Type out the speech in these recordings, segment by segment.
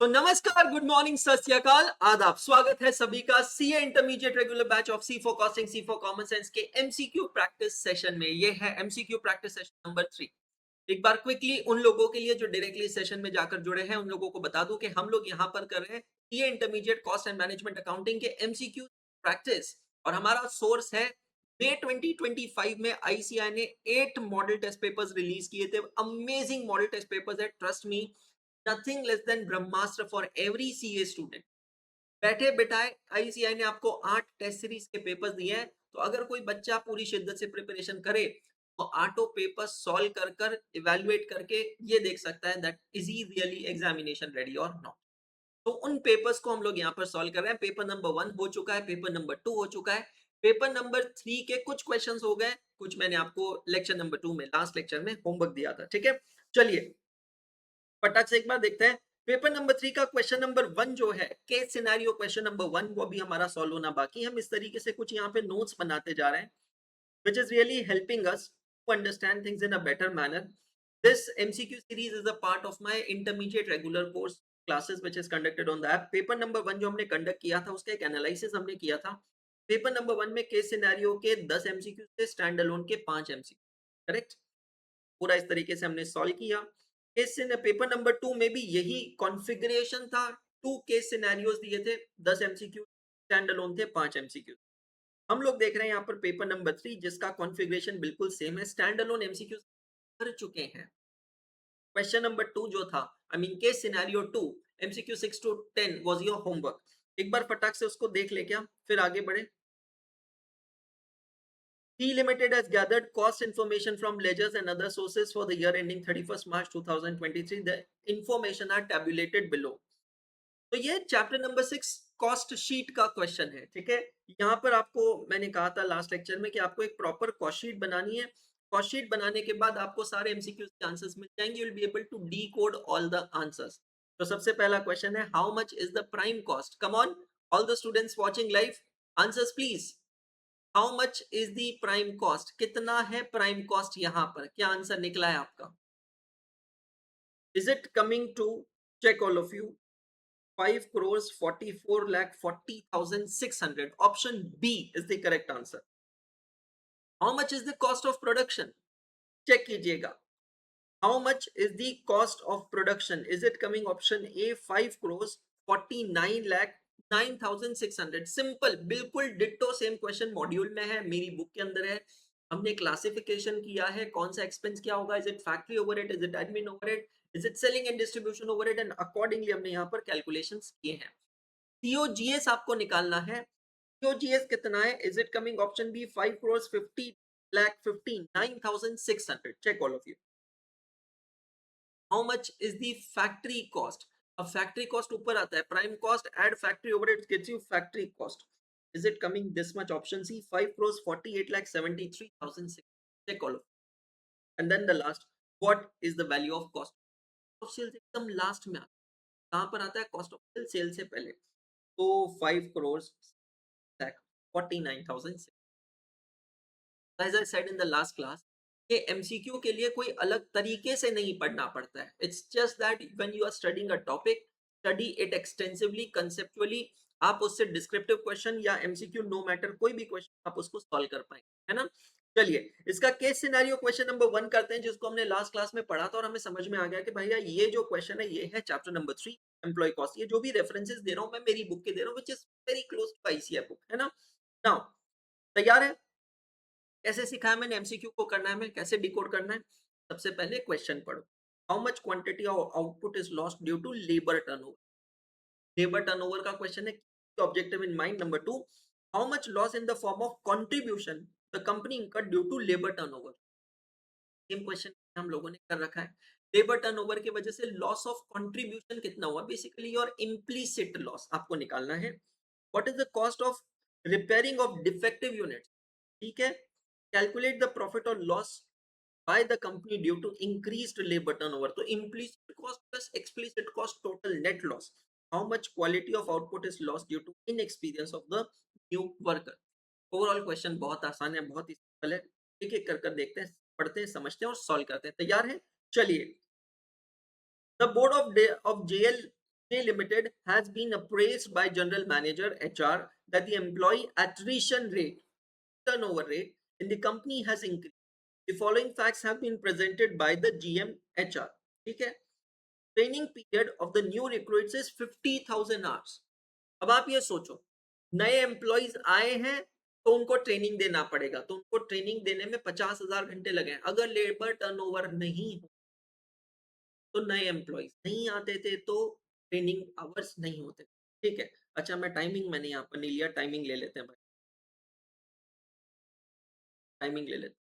तो नमस्कार, good morning, सत श्री अकाल, आदाब। स्वागत है सभी का CA intermediate regular batch of C for costing, C for common sense के एमसीक्यू प्रैक्टिस सेशन में। ये है एमसीक्यू प्रैक्टिस सेशन नंबर 3। एक बार क्विकली उन लोगों के लिए जो डायरेक्टली सेशन में जाकर जुड़े हैं, उन लोगों को बता दूं कि हम लोग यहाँ पर कर रहे हैं CA intermediate cost and management accounting के एमसीक्यू प्रैक्टिस। और हमारा सोर्स है मई 2025 में आईसीएआई ने 8 मॉडल टेस्ट पेपर्स रिलीज किए थे। अमेजिंग मॉडल टेस्ट पेपर्स है, trust me, nothing less than Brahmastra for every CA student. बैठे बिठाए आईसीआई ने आपको 8 टेस्ट सीरीज के पेपर्स दिए हैं। तो अगर कोई बच्चा पूरी शिद्दत से प्रिपरेशन करे तो आठों पेपर सॉल्व कर कर इवेल्युएट करके ये देख सकता है that is he really examination ready और नॉट। तो उन पेपर्स को हम लोग यहाँ पर सॉल्व कर रहे हैं। पेपर नंबर 1 हो चुका है, पेपर नंबर 2 हो चुका है, पेपर नंबर 3 के कुछ क्वेश्चंस हो गए, कुछ मैंने आपको लेक्चर नंबर 2 में लास्ट लेक्चर में होमवर्क दिया था। ठीक है, चलिए फटाक से एक बार देखते हैं। पेपर नंबर 3 का क्वेश्चन नंबर 1 जो है, केस सिनेरियो क्वेश्चन नंबर 1, वो भी हमारा सॉल्व होना बाकी। हम इस तरीके से कुछ यहाँ पे नोट्स बनाते जा रहे हैं which is really helping us to understand things in a better manner. This MCQ series is a part of my intermediate regular course classes which is conducted on the app. Paper number 1 जो हमने conduct किया था उसका एक analysis हमने किया था। Paper number 1 में केस सिनेरियो के 10 एमसीक्यू थे, स्टैंड अलोन के 5 एमसीक्यू, करेक्ट। पूरा इस तरीके से हमने सॉल्व किया। केस पेपर नंबर 2 में भी यही कॉन्फ़िगरेशन था। 2 केस सिनेरियोस दिए थे, 10 एमसीक्यू, स्टैंड अलोन थे 5 एमसीक्यू। हम लोग देख रहे हैं यहाँ पर पेपर नंबर 3 जिसका कॉन्फ़िगरेशन बिल्कुल सेम है, स्टैंड अलोन एमसीक्यू कर चुके हैं। क्वेश्चन नंबर 2 जो था, I mean case scenario 2, MCQ 6 to 10 was your homework. एक बार फटाक से उसको देख ले, क्या फिर आगे बढ़े। T Limited has gathered cost information from ledgers and other sources for the year ending 31st March 2023. The information are tabulated below. तो ये चैप्टर नंबर 6 कॉस्ट शीट का क्वेश्चन है। ठीक है, यहाँ पर आपको मैंने कहा था लास्ट लेक्चर में कि आपको एक प्रॉपर कॉस्ट शीट बनानी है। कॉस्ट शीट बनाने के बाद आपको सारे एमसीक्यूज के आंसर्स मिल जाएंगे। You will be able to decode all the answers. तो सबसे पहला क्वेश्चन है, how much is the prime cost. Come on all the students watching live, answers please. How much is the prime cost, कितना है prime cost यहाँ पर, क्या answer निकला है आपका। Is it coming to, check all of you, 5 crores 44 lakh 40,600. Option B is the correct answer. How much is the cost of production? Check कीजिएगा। How much is the cost of production? Is it coming option A 5 crores 49 lakh 9,600? Simple, बिल्कुल ditto same question module में है, मेरी book के अंदर है। हमने classification किया है, कौन सा एक्सपेंस क्या होगा, is it factory overhead, is it admin overhead, is it selling and distribution overhead, and accordingly हमने यहाँ पर कैलकुलेशंस किए हैं। सीओजीएस आपको निकालना है। सीओजीएस कितना है, is it coming option B 5 crores 50 lakh 59,600? Check all of you. How much is the factory cost. अब फैक्ट्री कॉस्ट ऊपर आता है, prime cost add factory overhead gets you factory cost. Is it coming this much, option C 5 crores 48 lakh 73,600? Check all of. And then the last, what is the value of cost of sales, एकदम last में आता है। कहां पर आता है, cost of cell, cell से पहले। तो 5 crores 49,000। As I said in the last class, कि एमसीक्यू के लिए कोई अलग तरीके से नहीं पढ़ना पड़ता है। It's just that when you are studying a topic, study it extensively, conceptually. आप उससे डिस्क्रिप्टिव क्वेश्चन या एमसीक्यू, नो मैटर कोई भी क्वेश्चन, आप उसको सॉल्व कर पाएंगे, है ना। चलिए इसका केस सिनेरियो क्वेश्चन नंबर 1 करते हैं, जिसको हमने लास्ट क्लास में पढ़ा था और हमें समझ में आ गया कि भैया ये जो क्वेश्चन है ये है चैप्टर नंबर 3 एम्प्लॉय कॉस्ट। ये जो भी रेफरेंसेस दे रहा हूं मैं मेरी बुक के दे रहा हूं, which is very close to ICI book, है ना। नाउ तैयार है। कैसे सिखाया मैंने एमसीक्यू को करना है, हमें कैसे डिकोड करना है। सबसे पहले क्वेश्चन पढ़ो, how much quantity of output is lost due to labour turnover. Labour turnover का क्वेश्चन है, objective in mind. Number 2, how much loss in the form of contribution the company incurred due to labour turnover. Same question हम लोगों ने कर रखा है। Labour turnover की वजह से लॉस ऑफ कंट्रीब्यूशन कितना हुआ, बेसिकली योर इम्प्लीसिट लॉस आपको निकालना है। What is the cost of repairing of defective unit, ठीक है। कैलकुलेट द प्रॉफिट और loss by the company due to increased labor turnover. तो implicit cost plus explicit cost, total net loss. How much quality of output is lost due to inexperience of the new worker. Overall question बहुत आसान है, बहुत ही simple है। एक एक कर कर देखते हैं, पढ़ते हैं, समझते हैं और सॉल्व करते हैं। तैयार है, चलिए। The board of JL Limited has been appraised by General Manager HR that the employee attrition rate, turnover rate in the company has increased. The following facts have been presented by the GM HR. ठीक है? Training period of the new recruits is 50,000 hours. अब आप ये सोचो, नए employees आए हैं तो उनको ट्रेनिंग देना पड़ेगा, तो उनको ट्रेनिंग देने में 50,000 घंटे लगे। अगर लेबर टर्नओवर नहीं हो तो नए एम्प्लॉइज नहीं आते थे तो ट्रेनिंग आवर्स नहीं होते। ठीक है, अच्छा मैं टाइमिंग मैंने यहाँ पर नहीं लिया, टाइमिंग ले लेते हैं भाई, टाइमिंग ले लेते हैं।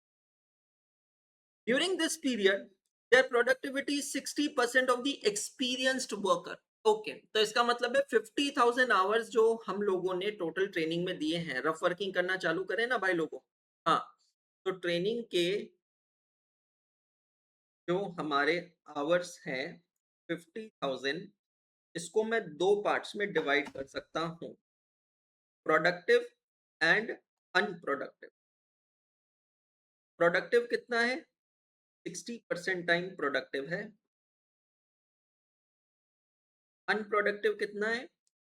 During this period there productivity is 60% of the experienced worker. Okay, तो इसका मतलब है 50,000 आवर्स जो हम लोगों ने टोटल ट्रेनिंग में दिए हैं, रफ वर्किंग करना चालू करें ना भाई लोगों। हाँ, तो ट्रेनिंग के जो हमारे आवर्स हैं 50,000, इसको मैं दो पार्ट्स में डिवाइड कर सकता हूं, प्रोडक्टिव एंड अनप्रोडक्टिव। प्रोडक्टिव कितना है? 60% टाइम प्रोडक्टिव है। अनप्रोडक्टिव कितना है?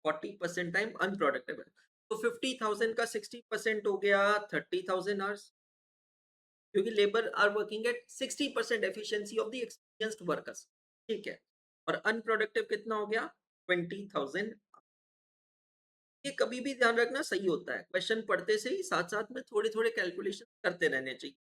40% टाइम अनप्रोडक्टिव है। तो 50,000 का 60% हो गया 30,000 आवर्स, क्योंकि labour are working at 60% efficiency of the experienced workers. ठीक है, और अनप्रोडक्टिव कितना हो गया? 20,000। ये कभी भी ध्यान रखना, सही होता है, क्वेश्चन पढ़ते से ही साथ साथ में थोड़े थोड़े कैलकुलेशन करते रहने चाहिए।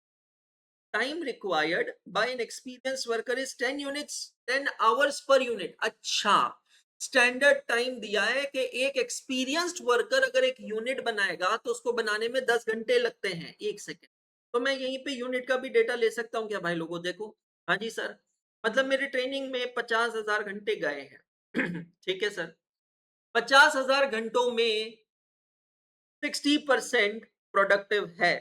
Time required by an experience worker is 10 units, 10 hours per unit. अच्छा, स्टैंडर्ड टाइम दिया है कि एक एक्सपीरियंस्ड वर्कर अगर एक यूनिट बनाएगा तो उसको बनाने में 10 घंटे लगते हैं, 1 सेकेंड। तो मैं यहीं पे यूनिट का भी डेटा ले सकता हूँ क्या भाई लोगों? देखो, हाँ जी सर, मतलब मेरी ट्रेनिंग में 50,000 घंटे गए हैं। ठीक है सर, 50,000 घंटों में 60% प्रोडक्टिव है,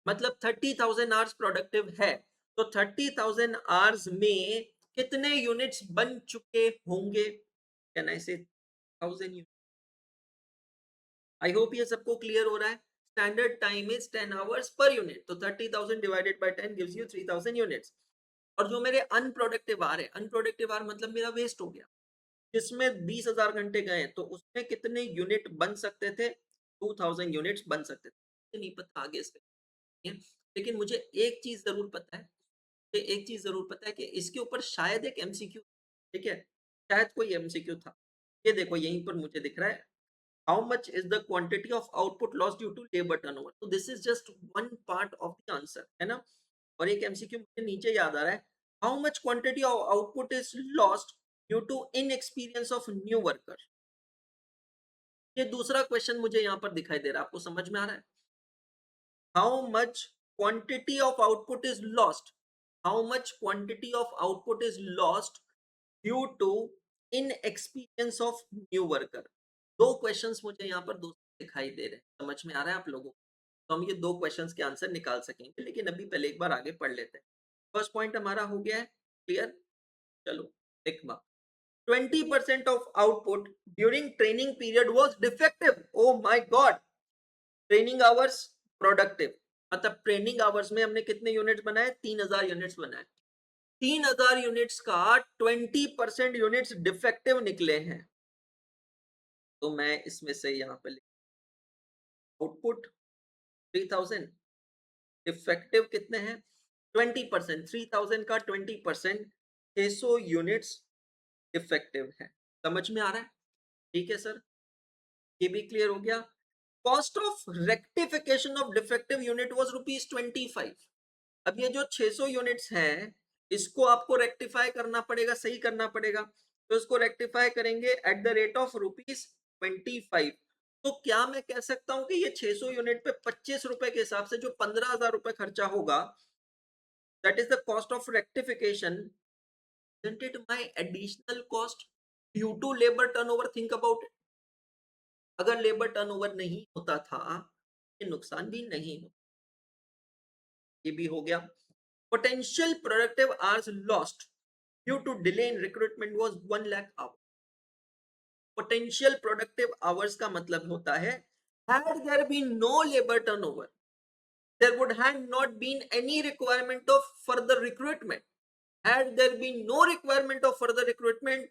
मतलब 30,000 आवर्स प्रोडक्टिव है। तो 30,000 आवर्स में कितने यूनिट्स बन चुके होंगे? कैन आई से 1000 यूनिट? आई होप ये सबको क्लियर हो रहा है। Standard time is 10 hours per unit, तो 30,000 divided by 10 gives you 3,000 units. और जो मेरे अनप्रोडक्टिव आर है, अनप्रोडक्टिव आर मतलब मेरा वेस्ट हो गया, जिसमें 20,000 घंटे गए, तो उसमें कितने यूनिट बन सकते थे? 2,000 यूनिट्स बन सकते थे। नहीं पता आगे इसके, लेकिन मुझे एक चीज जरूर पता है, कि एक चीज जरूर पता है कि इसके ऊपर शायद एक एमसीक्यू, ठीक है, शायद कोई एमसीक्यू था। ये देखो यहीं पर मुझे दिख रहा है, how much is the quantity of output loss due to labour turnover. तो this is just one part of the answer, है ना। और एक एमसीक्यू मुझे नीचे याद आ रहा है, how much quantity of output is lost due to inexperience of new worker. ये दूसरा क्वेश्चन मुझे यहाँ पर दिखाई दे रहा है, आपको समझ में आ रहा है? how much quantity of output is lost, how much quantity of output is lost due to inexperience of new worker। दो क्वेश्चंस मुझे यहाँ पर दो दिखाई दे रहे हैं, समझ में आ रहा है आप लोगों को? तो हम ये दो क्वेश्चंस के आंसर निकाल सकेंगे, लेकिन अभी पहले एक बार आगे पढ़ लेते हैं। फर्स्ट पॉइंट हमारा हो गया है क्लियर। चलो, एक बार 20% of output during training period was defective। oh my god, training hours productive, मतलब ट्रेनिंग आवर्स में हमने कितने यूनिट्स बनाए? 3,000 यूनिट्स बनाए। 3,000 यूनिट्स का 20% यूनिट्स डिफेक्टिव निकले हैं। तो मैं इसमें से यहाँ पे आउटपुट 3,000, डिफेक्टिव कितने हैं? 20%, 3,000 का 20%, 600 यूनिट्स डिफेक्टिव है। समझ में आ रहा है? ठीक है सर, ये भी क्लियर हो गया। Cost of rectification of defective unit was ₹25। अब ये जो 600 यूनिट्स हैं, इसको आपको रेक्टिफाई करना पड़ेगा, सही करना पड़ेगा। तो इसको रेक्टिफाई करेंगे एट द रेट ऑफ ₹25। तो क्या मैं कह सकता हूं कि ये 600 यूनिट पे 25 रुपए के हिसाब से जो 15,000 रुपए खर्चा होगा, that is the cost of rectification. isn't it my additional cost due to labor turnover? think about it। अगर लेबर टर्नओवर नहीं होता था, ये नुकसान भी नहीं होता। ये भी हो गया। Potential productive hours lost due to delay in recruitment was 1 lakh hours। Potential productive hours का मतलब होता है, had there been no labor turnover, there would have not been any requirement of further recruitment। Had there been no requirement of further recruitment,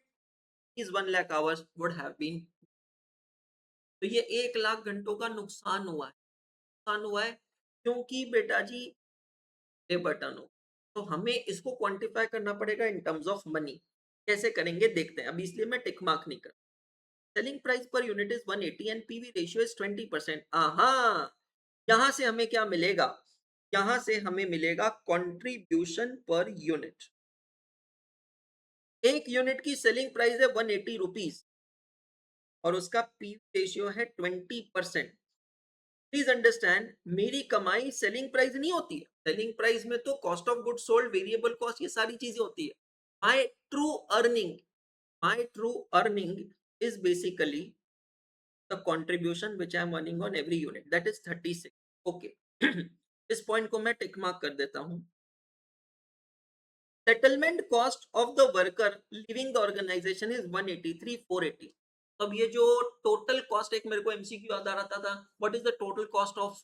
these 1 lakh hours would have been. तो ये 1 लाख घंटों का नुकसान हुआ है क्योंकि बेटा जी लेबर टर्नओवर। तो हमें इसको क्वांटिफाई करना पड़ेगा इन टर्म्स ऑफ मनी। कैसे करेंगे देखते हैं। अभी इसलिए मैं टिक मार्क नहीं कर। सेलिंग प्राइस पर unit is 180 and PV ratio is 20%। यहां से हमें क्या मिलेगा? यहां से हमें मिलेगा कंट्रीब्यूशन पर यूनिट। एक यूनिट की सेलिंग प्राइस है 180 रुपीज और उसका पीवी रेशियो है 20%। प्लीज अंडरस्टैंड, मेरी कमाई सेलिंग प्राइस नहीं होती है। सेलिंग प्राइस में तो cost of good sold, variable cost, ये सारी चीजें होती है। My true earning, my true earning is basically the contribution which I am earning on every unit, that is 36। Okay, इस पॉइंट को मैं टिक मार्क कर देता हूं। Settlement cost of the worker living the organisation is 183 480। अब ये जो total cost, एक मेरे को एमसीक्यू याद आ रहा था, what is the total cost of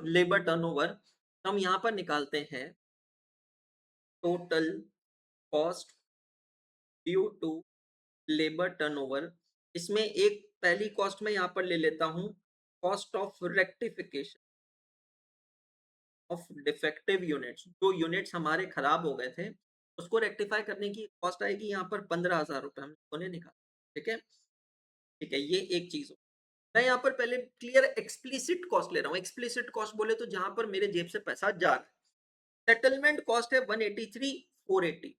labour turnover? हम यहां पर निकालते हैं total cost due to labour turnover. इसमें एक पहली कॉस्ट में यहां पर ले लेता हूं, cost of rectification of defective units. जो यूनिट्स हमारे खराब हो गए थे उसको रेक्टिफाई करने की कॉस्ट आएगी यहाँ पर 15,000 रुपए, हम उन्हें निकाल। ठीक है, ठीक है, ये एक चीज हो। मैं यहाँ पर पहले क्लियर एक्सप्लिसिट कॉस्ट ले रहा हूँ। एक्सप्लिसिट कॉस्ट बोले तो जहां पर मेरे जेब से पैसा जा रहा है। सेटलमेंट कॉस्ट है 183 480।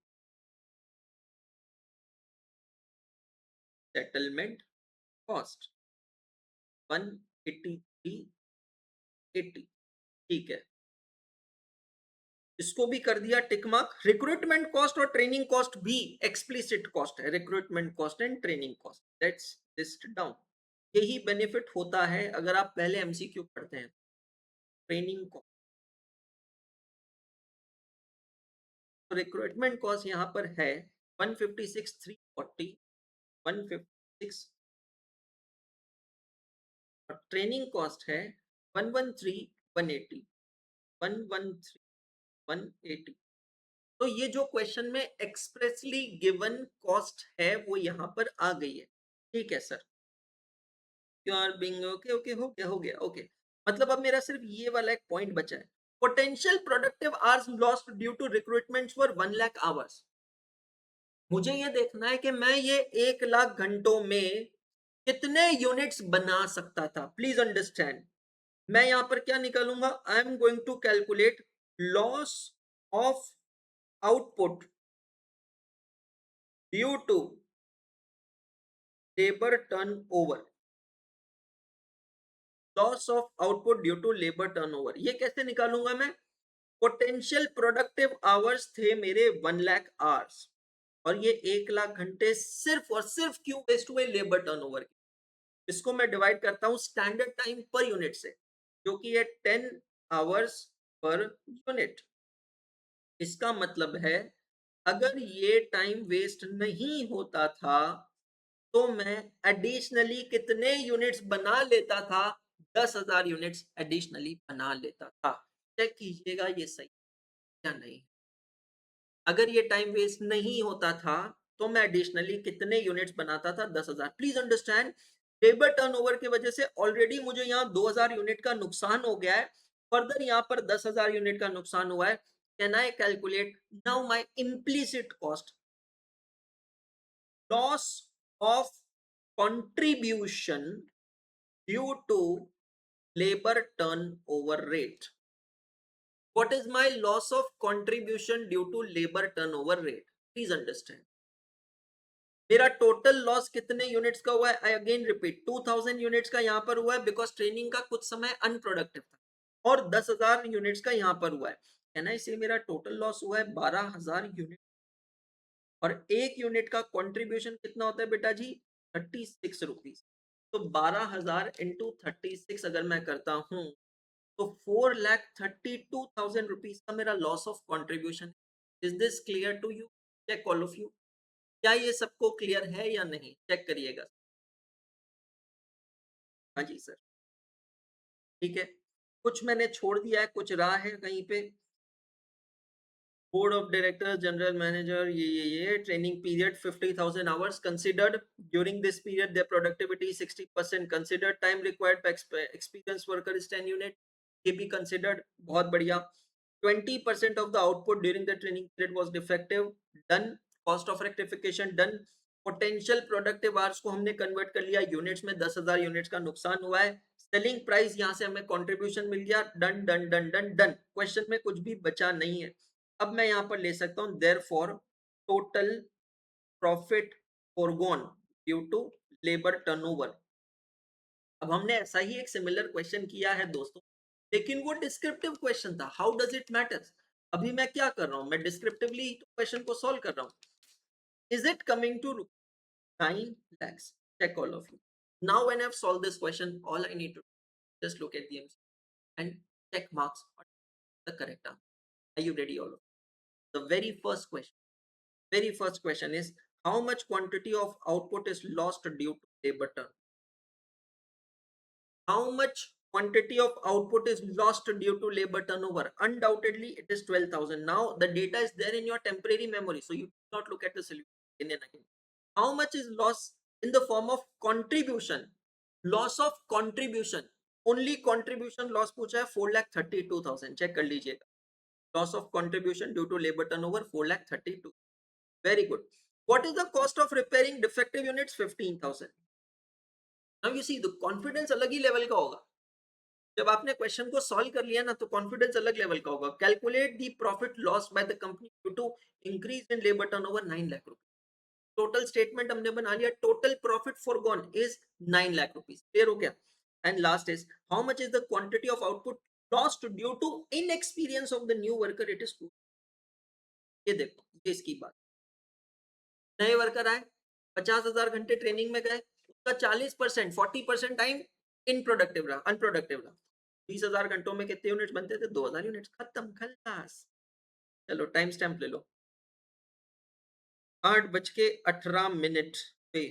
Settlement cost 183 80। ठीक है, इसको भी कर दिया टिक मार्क। रिक्रूटमेंट कॉस्ट और ट्रेनिंग कॉस्ट भी एक्सप्लिसिट कॉस्ट है। Recruitment cost and training cost, let's list down. यही बेनिफिट होता है अगर आप पहले एमसीक्यू पढ़ते हैं। ट्रेनिंग कॉस्ट, तो रिक्रूटमेंट कॉस्ट यहाँ पर है 156 340, 156, और ट्रेनिंग कॉस्ट है 113 180, 113 180। तो ये जो क्वेश्चन में एक्सप्रेसली गिवन कॉस्ट है वो यहाँ पर आ गई है। ठीक है sir, you are being okay, okay, हो गया ओके। मतलब अब मेरा सिर्फ ये वाला एक पॉइंट बचा है। Potential productive hours lost due to recruitments for 1 lakh hours. मुझे ये देखना है कि मैं ये 1 लाख घंटों में कितने यूनिट्स बना सकता था। प्लीज अंडरस्टैंड, मैं यहां पर क्या निकालूंगा? I am going to calculate loss of output due to labour turnover. Loss of output due to labour turnover ये कैसे निकालूंगा मैं? पोटेंशियल प्रोडक्टिव आवर्स थे मेरे 1 लाख आवर्स, और ये 1 लाख घंटे सिर्फ और सिर्फ क्यों वेस्ट हुए? लेबर टर्नओवर के। इसको मैं डिवाइड करता हूं स्टैंडर्ड टाइम पर यूनिट से, जो कि है 10 आवर्स पर यूनिट। इसका मतलब है अगर ये टाइम वेस्ट नहीं होता था तो मैं एडिशनली कितने यूनिट्स बना लेता था? 10,000 यूनिट्स एडिशनली बना लेता था। चेक कीजिएगा ये सही या नहीं। अगर ये टाइम वेस्ट नहीं होता था तो मैं एडिशनली कितने यूनिट्स बनाता था? 10,000। प्लीज अंडरस्टैंड, लेबर टर्नओवर की वजह से ऑलरेडी मुझे यहाँ 2,000 यूनिट का नुकसान हो गया है। फर्दर यहाँ पर 10,000 यूनिट का नुकसान हुआ है। Can I calculate now my implicit cost? Loss of contribution due to labor turnover rate. What is my loss of contribution due to labor turnover rate? Please understand. मेरा टोटल लॉस कितने units का हुआ है? I again repeat, 2000 units का यहाँ पर हुआ है बिकॉज ट्रेनिंग का कुछ समय अनप्रोडक्टिव था, और 10,000 यूनिट्स का यहाँ पर हुआ है। कैन आई से मेरा टोटल लॉस हुआ है 12,000 यूनिट, और एक यूनिट का कंट्रीब्यूशन कितना होता है बेटा जी? 36 रुपीज। तो 12,000 इंटू 36 अगर मैं करता हूं तो 4,32,000 रुपीज का मेरा loss of contribution. Is this clear to you? Check all of you, क्या ये सबको क्लियर है या नहीं? चेक करिएगा। हाँ जी सर, ठीक है। कुछ मैंने छोड़ दिया है, कुछ रहा है कहीं पे? board of directors, general manager, ये training period 50,000 hours considered. During this period their productivity is 60% considered. Time required by experienced worker is 10 unit, ये भी considered. बहुत बढ़िया. 20% of the output during the training period was defective, done. Cost of rectification done. Potential productive hours को हमने convert कर लिया units में, 10,000 units का नुकसान हुआ है. सेलिंग प्राइस यहां से हमें कंट्रीब्यूशन मिल गया. Done done done done done. Question में कुछ भी बचा नहीं है. अब मैं यहां पर ले सकता हूं therefore total profit foregone due to labour turnover. अब हमने ऐसा ही एक सिमिलर क्वेश्चन किया है दोस्तों, लेकिन वो डिस्क्रिप्टिव क्वेश्चन था. How does it matter? अभी मैं क्या कर रहा हूं, मैं डिस्क्रिप्टिवली क्वेश्चन को सॉल्व कर रहा हूं. Is it coming to 9 lakhs? Check all of you. Now when I've solved this question, all I need to do just look at the MC and check marks on the correct answer. Are you ready all of you? The very first question is, how much quantity of output is lost due to labor turn? How much quantity of output is lost due to labor turnover? Undoubtedly, it is 12,000. Now, the data is there in your temporary memory, so you do not look at the solution again and again. How much is loss in the form of contribution? Loss of contribution. Only contribution loss पूछा है 4,32,000. Check कर लीजिएगा. Loss of contribution due to labor turnover 4,32,000. Very good. What is the cost of repairing defective units? 15,000. Now you see the confidence अलग ही level का होगा. जब आपने question को सॉल्व कर लिया ना तो कॉन्फिडेंस अलग लेवल का होगा. Calculate the profit loss by the company due to increase in labour turnover 9 lakh रुपए. टोटल स्टेटमेंट हमने बना लिया. Total profit forgone is 9 lakh rupees. Clear हो गया? And last is how much is the quantity of output lost due to inexperience of the new worker. It is 2. ये देखो, ये इसकी बात. नए वर्कर आए, 50,000 घंटे ट्रेनिंग में गए, उसका 40%, 40% टाइम इनप्रोडक्टिव रहा, अनप्रोडक्टिव रहा. 20,000 घंटों में कितने यूनिट्स बनते थे? 2,000 यूनिट्स. खत्म, खल्लास. चलो टाइम स्टैम्प ले लो. 8:18 पे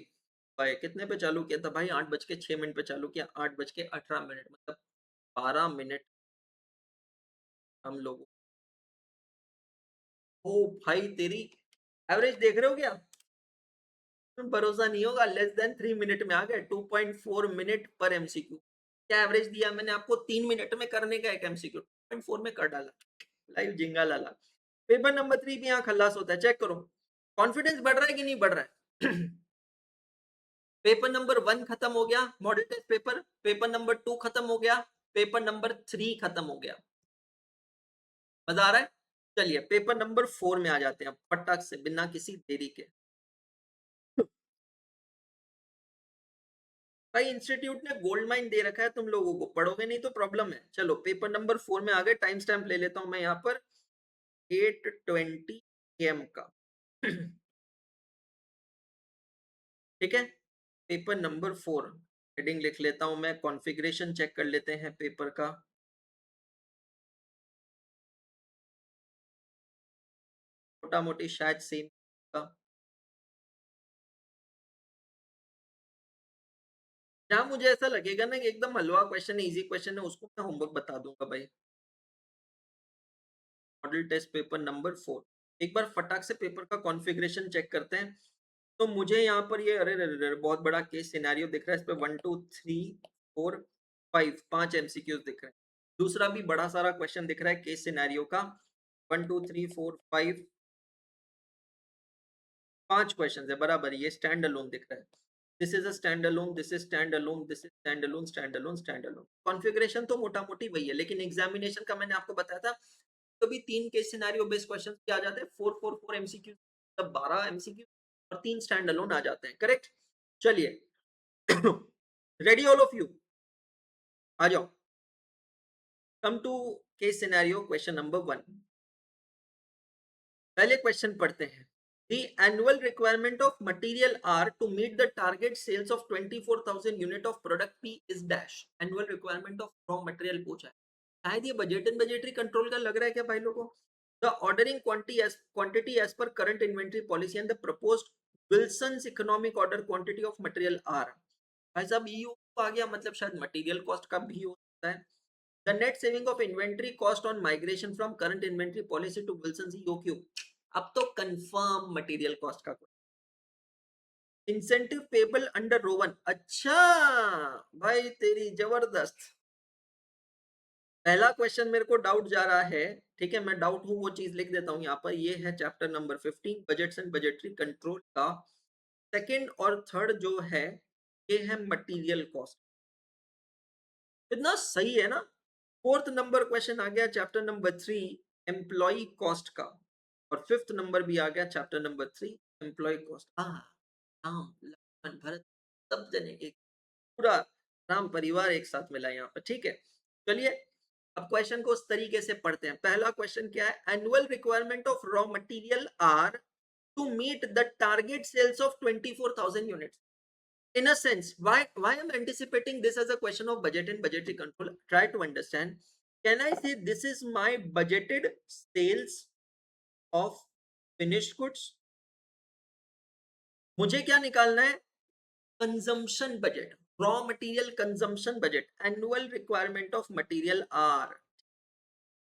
भाई कितने पे चालू किया था भाई? 8:06 पे चालू किया. 8:18 मतलब 12 मिनट हम लोग. ओ भाई तेरी एवरेज देख रहे हो क्या? भरोसा नहीं होगा. लेस देन 3 मिनट में आ गए. 2.4 मिनट पर एमसीक्यू. क्या एवरेज दिया मैंने आपको? 3 मिनट में करने का एक एमसीक्यू 2.4 में कर डाला. लाइव जिंगा लाला. पेपर नंबर 3 भी यहाँ खल्लास होता है. चेक करो कॉन्फिडेंस बढ़ रहा है कि नहीं बढ़ रहा है. पेपर नंबर 1 खत्म हो गया, model test paper. Paper number 2 खत्म हो गया. पेपर नंबर 3 खत्म हो गया. मजा आ रहा है? चलिए पेपर नंबर 4 में आ जाते हैं फटाक से बिना किसी देरी के. भाई इंस्टीट्यूट ने गोल्ड माइन दे रखा है तुम लोगों को, पढ़ोगे नहीं तो प्रॉब्लम है. चलो पेपर नंबर 4 में आ गए. टाइम स्टैम्प ले लेता हूं मैं यहाँ पर 8:20 AM का. ठीक है. पेपर नंबर 4 हेडिंग लिख लेता हूं मैं. कॉन्फ़िगरेशन चेक कर लेते हैं पेपर का. मोटा मोटी शायद सेम का. जहां मुझे ऐसा लगेगा ना कि एकदम हलवा क्वेश्चन है, इजी क्वेश्चन है, उसको मैं होमवर्क बता दूंगा भाई. Model test paper number 4. एक बार फटाक से पेपर का कॉन्फ़िगरेशन चेक करते हैं. तो मुझे यहाँ पर ये अरे बहुत बड़ा केस सिनेरियो दिख रहा है. इस पे 1 2 3 4 5 5 एमसीक्यूज दिख रहे हैं. दूसरा भी बड़ा सारा क्वेश्चन दिख रहा है केस सिनेरियो का. 1 2 3 4 5 5 क्वेश्चन है बराबर. ये स्टैंड अलोन दिख रहा है. This is a stand alone, this is stand alone, this is stand alone, stand alone, stand alone. Configuration तो मोटा मोटी वही है, लेकिन एग्जामिनेशन का मैंने आपको बताया था कभी 3 केस सिनेरियो बेस्ड क्वेश्चंस भी आ जाते हैं. 4 4 4 एमसीक्यू, मतलब 12 एमसीक्यू और 3 स्टैंड अलोन आ जाते हैं. करेक्ट. चलिए रेडी ऑल ऑफ यू, आ जाओ. Come to case scenario question number 1. पहले क्वेश्चन पढ़ते हैं. The annual requirement of material R to meet the target sales of 24,000 unit of product P is dash. Annual requirement of raw material पूछा है. शायद ये budget and budgetary control का लग रहा है क्या भाई लोगों? The ordering quantity as per current inventory policy and the proposed Wilson's economic order quantity of material R. भाई साहब EU आ गया, मतलब शायद मटेरियल कॉस्ट का भी हो सकता है. The net saving of inventory cost on migration from current inventory policy to Wilson C OQ। अब तो कंफर्म मटेरियल कॉस्ट का इंसेंटिव पेबल अंडर रोवन। अच्छा भाई तेरी जबरदस्त। पहला क्वेश्चन मेरे को डाउट जा रहा है, ठीक है, मैं डाउट हूं वो चीज लिख देता हूं यहाँ पर। ये है chapter number 15 budgets and budgetary control का सेकंड और थर्ड जो है ये है मटेरियल कॉस्ट। इतना सही है ना। फोर्थ नंबर क्वेश्चन आ गया चैप्टर नंबर 3 एम्प्लॉय कॉस्ट का, और फिफ्थ नंबर भी आ गया chapter number 3 employee cost. Ram Lakshman Bharat सब जने एक, पूरा राम परिवार एक साथ मिला यहाँ पर, ठीक है। चलिए अब क्वेश्चन को उस तरीके से पढ़ते हैं। पहला क्वेश्चन क्या है, annual requirement of raw material R to meet the target sales of 24,000 units. In a sense, why I'm anticipating this as a question of budget and budgetary control, try to understand. Can I say this is my budgeted sales of finished goods? मुझे क्या निकालना है, consumption budget, raw material consumption budget, annual requirement of material R.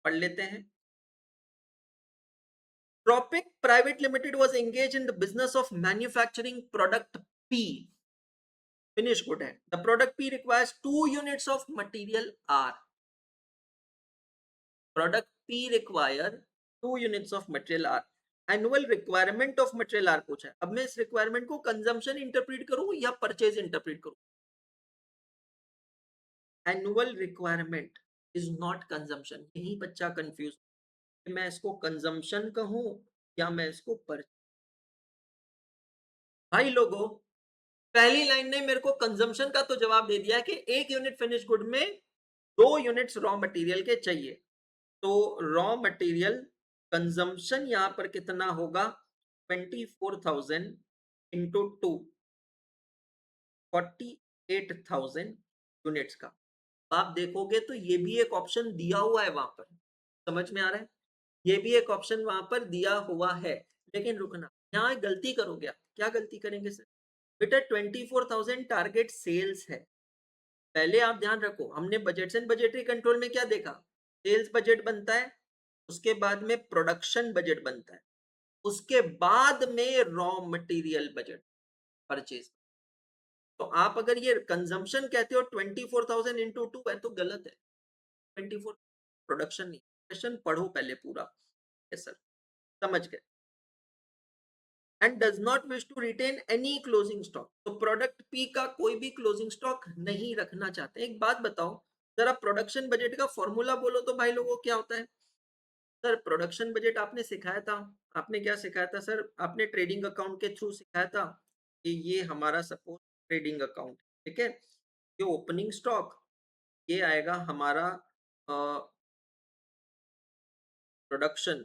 पढ़ लेते हैं। Tropic Private Limited was engaged in the business of manufacturing product P, finished good है। The product P requires 2 units of material R. Product P require 2 units of material R. Annual requirement of material R पूछा है। अब मैं इस requirement को consumption interpret करूं या purchase interpret करूं? Annual requirement is not consumption, यही बच्चा कंफ्यूज। मैं इसको कंजम्पशन कहूं या मैं इसको पर। भाई लोगों, पहली लाइन ने मेरे को कंजम्पशन का तो जवाब दे दिया कि 1 यूनिट फिनिश गुड में 2 यूनिट्स रॉ मटेरियल के चाहिए। तो रॉ मटेरियल कंजम्पशन यहां पर कितना होगा, 24,000 इंटू 2, 48,000 यूनिट्स का। आप देखोगे तो ये भी एक ऑप्शन दिया हुआ है वहां पर, समझ में आ रहा है, ये भी एक ऑप्शन वहां पर दिया हुआ है। लेकिन रुकना, यहाँ गलती करोगे आप। क्या गलती करेंगे सर? बेटा 24,000 टारगेट सेल्स है। पहले आप ध्यान रखो, हमने बजट एंड बजटरी कंट्रोल में क्या देखा, सेल्स बजट बनता है, उसके बाद में प्रोडक्शन बजट बनता है, उसके बाद में रॉ मटेरियल बजट परचेज। तो आप अगर ये कंजम्पशन कहते हो 24,000 इंटू 2 है तो गलत है। 24 प्रोडक्शन नहीं। क्वेश्चन पढ़ो पहले पूरा। यस सर, समझ गए। And does not wish to retain any closing stock. तो प्रोडक्ट पी का कोई भी क्लोजिंग स्टॉक नहीं रखना चाहते। एक बात बताओ जरा, प्रोडक्शन बजट का फॉर्मूला बोलो तो भाई लोगों क्या होता है? सर प्रोडक्शन बजट आपने सिखाया था, आपने क्या सिखाया था सर? आपने ट्रेडिंग अकाउंट के थ्रू सिखाया था कि ये हमारा सपोज ट्रेडिंग अकाउंट, ठीक है, ये ओपनिंग स्टॉक, ये आएगा हमारा प्रोडक्शन,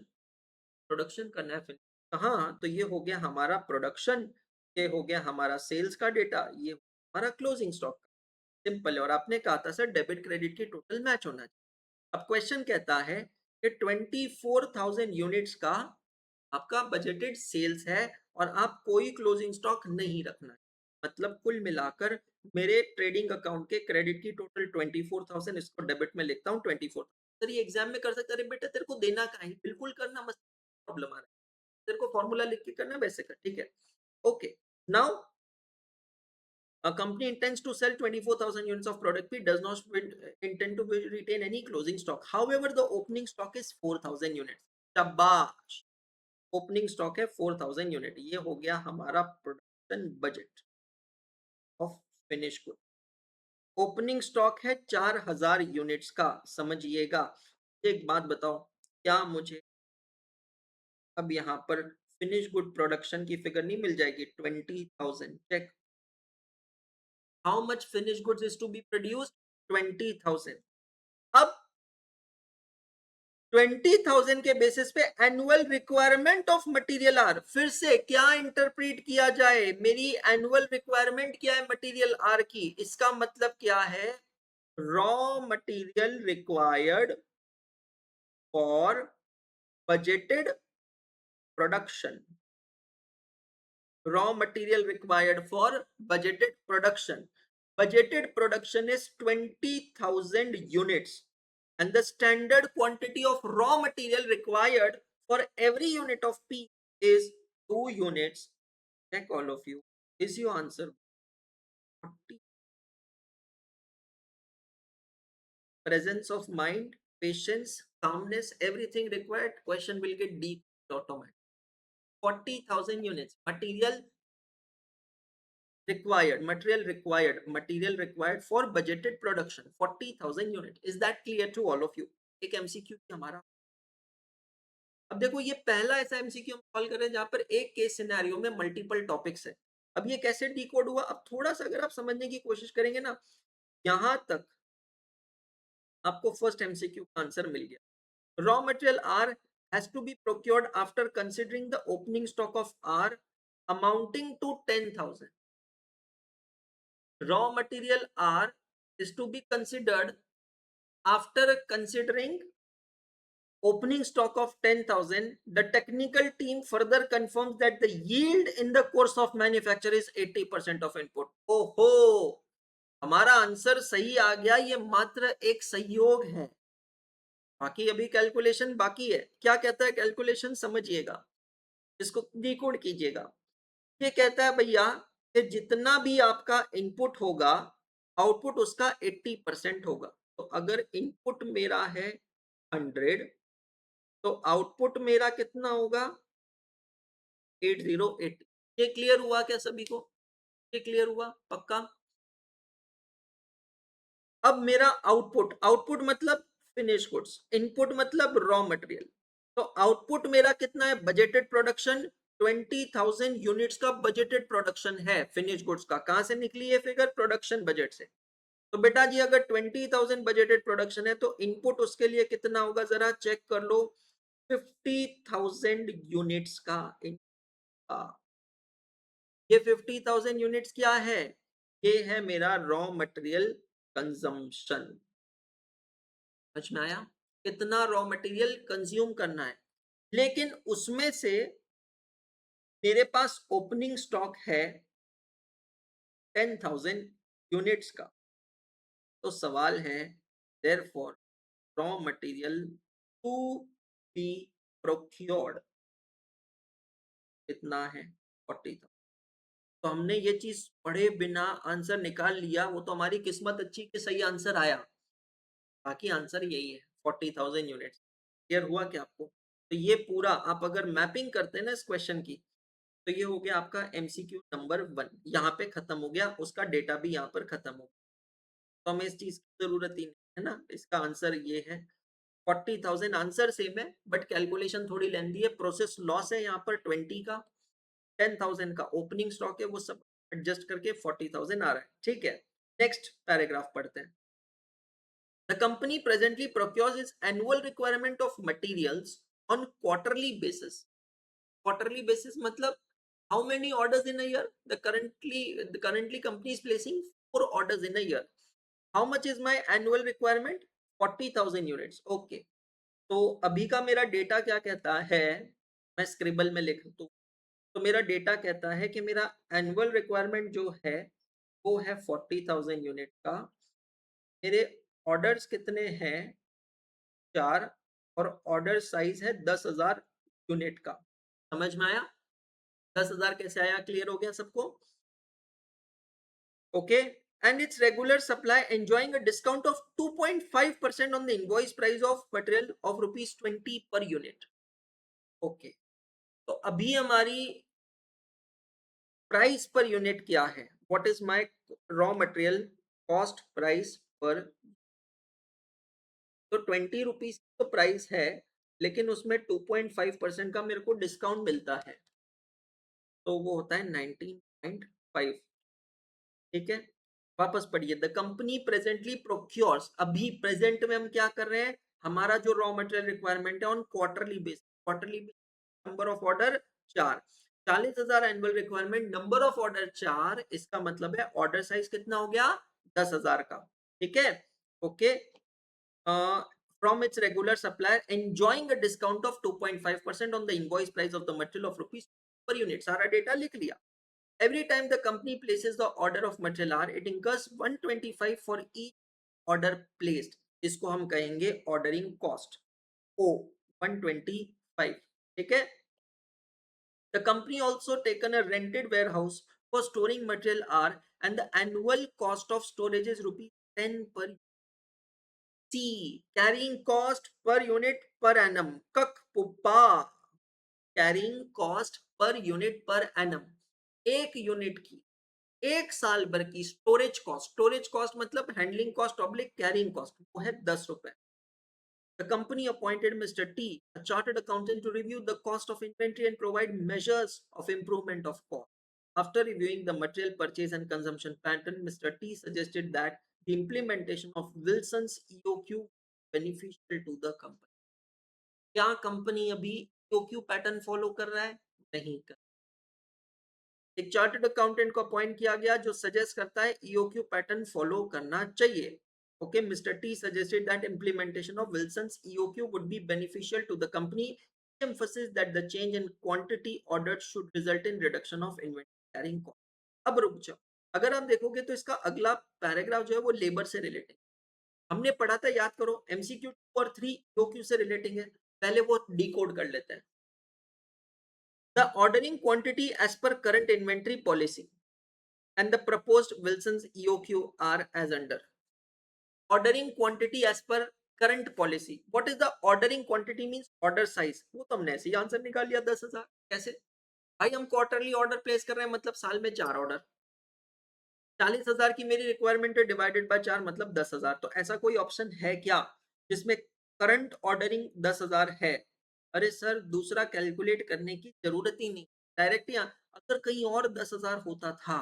प्रोडक्शन करना है फिर। हाँ तो ये हो गया हमारा प्रोडक्शन, ये हो गया हमारा सेल्स का डेटा, ये हमारा क्लोजिंग स्टॉक। सिंपल है। और आपने कहा था सर डेबिट क्रेडिट की टोटल मैच होना चाहिए। अब क्वेश्चन कहता है कि 24,000 यूनिट्स का आपका बजटेड सेल्स है और आप कोई क्लोजिंग स्टॉक नहीं रखना, मतलब कुल मिलाकर मेरे ट्रेडिंग अकाउंट के क्रेडिट की टोटल 24,000, इसको डेबिट में लिखता हूँ 24। सर ये एग्जाम में कर सकते, अरे बेटा तेरे को देना का है, बिल्कुल करना, मत प्रॉब्लम आ रहा है, तेरे को फॉर्मूला लिख के करना वैसे कर, ठीक है। Okay, now a company intends to sell 24,000 units of product P, does not intend to retain any closing stock. However, the opening stock is 4,000 units. शाबाश, ओपनिंग स्टॉक है 4,000 यूनिट। ये हो गया हमारा production budget of finish good. Opening stock है 4,000 units का, समझिएगा। एक बात बताओ, क्या मुझे अब यहाँ पर फिनिश गुड प्रोडक्शन की फिगर नहीं मिल जाएगी? 20,000 check, how much finish goods is to be produced, 20,000। अब 20,000 के बेसिस पे annual requirement of material R, फिर से क्या इंटरप्रेट किया जाए? मेरी एनुअल रिक्वायरमेंट क्या है मटेरियल आर की? इसका मतलब क्या है, raw material required for budgeted production, raw material required for budgeted production. Budgeted production is 20,000 units. and the standard quantity of raw material required for every unit of P is 2 units. Check all of you. Is your answer 40? Presence of mind, patience, calmness, everything required, question will get deep automatic. 40,000 units material required for budgeted production, 40,000 unit. Is that clear to all of you? एक MCQ हमारा, अब देखो ये पहला ऐसा MCQ हम solve कर रहे हैं जहां पर एक केस सिनेरियो में मल्टीपल टॉपिक्स है। अब ये कैसे डिकोड हुआ, अब थोड़ा सा अगर आप समझने की कोशिश करेंगे ना, यहां तक आपको फर्स्ट एमसीक्यू का आंसर मिल गया। Raw material R has to be procured after considering the opening stock of R amounting to 10,000. Raw material R is to be considered after considering opening stock of 10,000. The technical team further confirms that the yield in the course of manufacture is 80% of input. ओहो, हमारा answer सही आ गया, ये मात्र एक संयोग है, बाकी अभी कैलकुलेशन बाकी है। क्या कहता है कैलकुलेशन, समझिएगा, इसको डिकोड कीजिएगा। ये कहता है भैया कि जितना भी आपका इनपुट होगा आउटपुट उसका 80% होगा। तो अगर इनपुट मेरा है 100 तो आउटपुट मेरा कितना होगा 808। ये क्लियर हुआ क्या सभी को? ये क्लियर हुआ पक्का? अब मेरा आउटपुट मतलब फिनिश गुड्स, इनपुट मतलब रॉ मटेरियल। तो आउटपुट मेरा कितना है, बजटेड प्रोडक्शन 20,000 यूनिट्स का बजटेड प्रोडक्शन है फिनिश गुड्स का। कहां से निकली है फिगर, प्रोडक्शन बजट से। तो बेटा जी अगर 20,000 बजटेड प्रोडक्शन है तो इनपुट उसके लिए कितना होगा, जरा चेक कर लो, 50,000 यूनिट्स का। ये 50,000 यूनिट्स क्या है, ये है मेरा रॉ मटेरियल कंजम्पशन। समझ में आया, कितना रॉ मटेरियल कंज्यूम करना है। लेकिन उसमें से मेरे पास ओपनिंग स्टॉक है 10,000 यूनिट्स का। तो सवाल है therefore raw material to be procured कितना है 40,000। तो हमने ये चीज पढ़े बिना आंसर निकाल लिया, वो तो हमारी किस्मत अच्छी कि सही आंसर आया, बाकी आंसर यही है 40,000 यूनिट्स। क्लियर हुआ क्या आपको? तो ये पूरा आप अगर मैपिंग करते हैं ना इस क्वेश्चन की, तो ये हो गया आपका एमसीक्यू नंबर 1, यहाँ पे खत्म हो गया, उसका डेटा भी यहाँ पर खत्म हो गया। तो हमें इस चीज की जरूरत ही नहीं है ना। इसका आंसर ये है 40,000। आंसर सेम है बट कैलकुलेशन थोड़ी लेंदी है, प्रोसेस लॉस है यहाँ पर 20 का, 10,000 का ओपनिंग स्टॉक है, वो सब एडजस्ट करके 40,000 आ रहा है। ठीक है, नेक्स्ट पैराग्राफ पढ़ते हैं। The company presently procures its annual requirement of materials on quarterly basis. Quarterly basis मतलब how many orders in a year? The currently company is placing 4 orders in a year. How much is my annual requirement? 40,000 units. Okay. तो अभी का मेरा data क्या कहता है, मैं scribble में लिख दूं। तो मेरा डेटा कहता है कि मेरा एनुअल रिक्वायरमेंट जो है वो है 40,000 यूनिट का। मेरे ऑर्डर्स कितने हैं 4, और ऑर्डर साइज है 10,000 यूनिट का। समझ में आया? 10,000 कैसे आया, क्लियर हो गया सबको? Okay, and its regular supply enjoying a discount of 2.5% on the invoice price of material of rupees 20 per unit. Okay, तो अभी हमारी प्राइस पर यूनिट क्या है, what is my raw material cost price पर। तो 20 रुपीज तो price है, लेकिन उसमें 2.5% का मेरे को डिस्काउंट मिलता है, तो वो होता है 19.5। ठीक है, वापस पढ़िए। द कंपनी प्रेजेंटली प्रोक्योर्स, अभी प्रेजेंट में हम क्या कर रहे हैं, हमारा जो रॉ मटेरियल रिक्वायरमेंट है on quarterly basis. Quarterly number of order 4, 40,000 annual requirement, number of order 4, इसका मतलब है ऑर्डर साइज कितना हो गया 10,000 का। ठीक है, okay. From its regular supplier enjoying a discount of 2.5% on the invoice price of the material of rupees per unit। सारा डेटा लिख लिया। Every time the company places the order of material R, it incurs 125 for each order placed। इसको हम कहेंगे ordering cost ओ 125. ठीक है. The company also taken a rented warehouse for storing material R and the annual cost of storage is rupees 10 per. C. Carrying cost per unit per annum. Kak pupa. Carrying cost per unit per annum. एक unit की एक साल भर की storage cost मतलब handling cost oblique carrying cost वो है 10 रुपए. The company appointed Mr. T, a chartered accountant, to review the cost of inventory and provide measures of improvement of cost. After reviewing the material purchase and consumption pattern, Mr. T suggested that the implementation of Wilson's EOQ beneficial to the company. क्या company अभी EOQ pattern follow कर रहा है? नहीं कर. एक chartered accountant को appoint किया गया जो सजेस्ट करता है EOQ पैटर्न फॉलो करना चाहिए. Okay, Mr. T suggested that implementation of Wilson's EOQ would be beneficial to the company. He emphasized that the change in quantity ordered should result in reduction of inventory carrying cost. अब रुक जाओ, अगर आप देखोगे तो इसका अगला paragraph जो है वो लेबर से रिलेटेड. हमने पढ़ा था, याद करो, MCQ 2 और 3 EOQ से रिलेटिंग है. पहले वो डिकोड कर लेते हैं. The ordering quantity as per current inventory policy and the proposed Wilson's EOQ are as under. Ordering quantity as per current policy. What is the ordering quantity means? Order size. वो तो हमने ऐसे ही answer निकाल लिया 10,000. कैसे भाई? हम quarterly order place कर रहे हैं मतलब साल में 4 ऑर्डर. 40,000 की मेरी रिक्वायरमेंट है, डिवाइडेड बाय 4 मतलब 10,000. तो ऐसा कोई ऑप्शन है क्या जिसमें करंट ऑर्डरिंग 10,000 है? अरे सर, दूसरा कैलकुलेट करने की जरूरत ही नहीं, डायरेक्ट ही. अगर कहीं और 10,000 होता था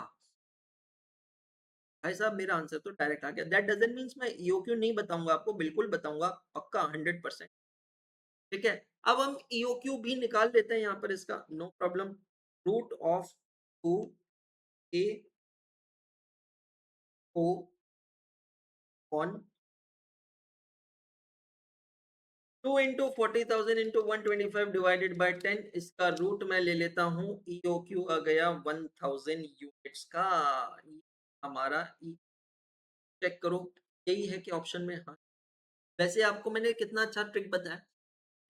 भाई साहब, मेरा आंसर तो डायरेक्ट आ गया. दैट डजंट मीन्स मैं ईओक्यू नहीं बताऊंगा आपको, बिल्कुल बताऊंगा, पक्का 100%. ठीक है. अब हम ईओक्यू भी निकाल लेते हैं यहाँ पर इसका, no problem. Root of 2 A O on 2 into 40,000 into 125 divided by 10. इसका रूट मैं ले लेता हूँ. ईओक्यू आ गया 1000 यूनिट्स का. हमारा चेक करो, यही है कि ऑप्शन में? हाँ. वैसे आपको मैंने कितना अच्छा ट्रिक बताया,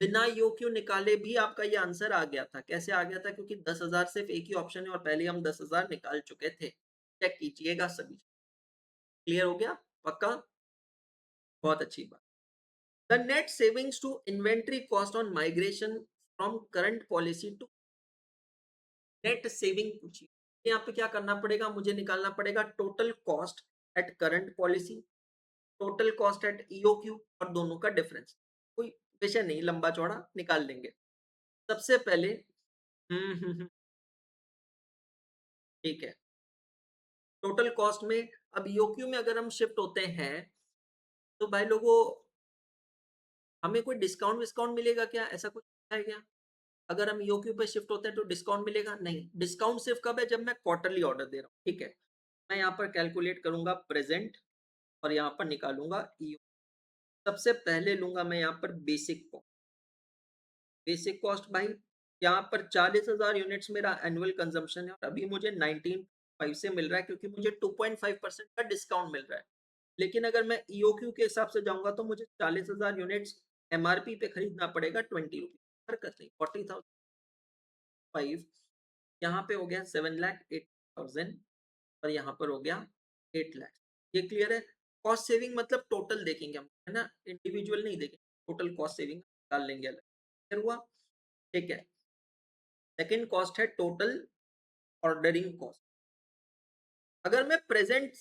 बिना ईओक्यू निकाले भी आपका ये आंसर आ गया था. कैसे आ गया था? क्योंकि 10,000 सिर्फ एक ही ऑप्शन है और पहले हम 10,000 निकाल चुके थे. चेक कीजिएगा सभी. क्लियर हो गया? पक्का? बहुत अच्छी बात. The net savings to inventory cost on migration from current policy to. Net saving पूछिए. यहाँ पे क्या करना पड़ेगा? मुझे निकालना पड़ेगा total cost at current policy, total cost at EOQ और दोनों का डिफरेंस. कोई विषय नहीं, लंबा चौड़ा निकाल लेंगे. सबसे पहले ठीक है. टोटल कॉस्ट में अब ईओक्यू में अगर हम शिफ्ट होते हैं तो भाई लोगों, हमें कोई डिस्काउंट विस्काउंट मिलेगा क्या? ऐसा कुछ है क्या? अगर हम ईओक्यू पे शिफ्ट होते हैं तो डिस्काउंट मिलेगा? नहीं. डिस्काउंट सिर्फ कब है? जब मैं क्वार्टरली ऑर्डर दे रहा हूँ. ठीक है. मैं यहाँ पर कैलकुलेट करूंगा प्रेजेंट और यहाँ पर निकालूंगा ईओ. सबसे पहले लूंगा मैं यहाँ पर बेसिक कॉस्ट. बेसिक कॉस्ट भाई, यहाँ पर 40,000 यूनिट्स मेरा एनुअल कंजम्पशन है और अभी मुझे 19.5 से मिल रहा है क्योंकि मुझे 2.5% का डिस्काउंट मिल रहा है. लेकिन अगर मैं ईओक्यू के हिसाब से जाऊंगा तो मुझे 40,000 यूनिट्स एमआरपी पे खरीदना पड़ेगा 20 रुपीज. हरकत नहीं. 40,005 यहाँ पे हो गया 7,08,000 और यहाँ पर हो गया 8,00,000. ये क्लियर है? कॉस्ट सेविंग मतलब टोटल देखेंगे हम, है ना, इंडिविजुअल नहीं देखेंगे. टोटल कॉस्ट सेविंग निकाल लेंगे अलग. क्लियर हुआ? ठीक है. सेकेंड कॉस्ट है टोटल ऑर्डरिंग कॉस्ट. अगर मैं प्रेजेंट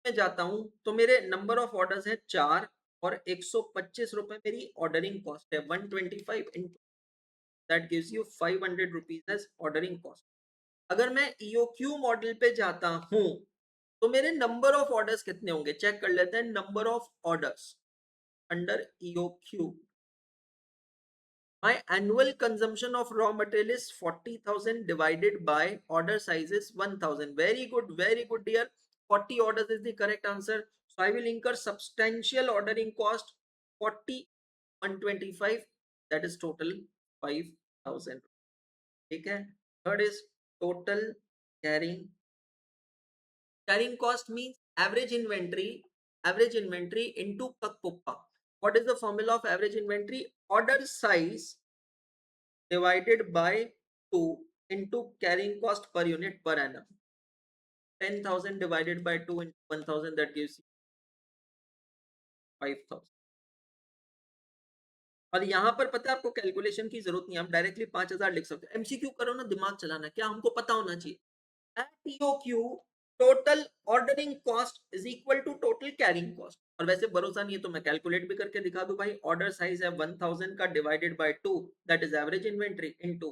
में जाता हूं तो मेरे नंबर ऑफ ऑर्डर्स हैं 4 और 125 रुपए मेरी ऑर्डरिंग कॉस्ट है. 125 into that gives you 500 rupees as ordering cost. अगर मैं ईओक्यू मॉडल पे जाता हूं तो मेरे नंबर ऑफ ऑर्डर्स कितने होंगे? चेक कर लेते हैं. Number of orders under EOQ. My annual consumption of raw material is 40,000 divided by order size is 1,000. Very good dear. 40 orders is the correct answer. So I will incur substantial ordering cost 40, 125, that is total 5,000. Okay. Third is total carrying. Carrying cost means average inventory into Kakpuppa. What is the formula of average inventory? Order size divided by 2 into carrying cost per unit per annum. 10,000 divided by 2 into 1,000, that gives you 5,000. और यहाँ पर पता है आपको calculation की जरूरत नहीं, आप डायरेक्टली 5,000 लिख सकते हो। एमसीक्यू करो ना, दिमाग चलाना, क्या हमको पता होना चाहिए। At EOQ, total ordering cost is equal to total carrying cost. और वैसे भरोसा नहीं है तो मैं कैलकुलेट भी करके दिखा दूं भाई। ऑर्डर साइज है 1000 का divided by 2, that is average inventory into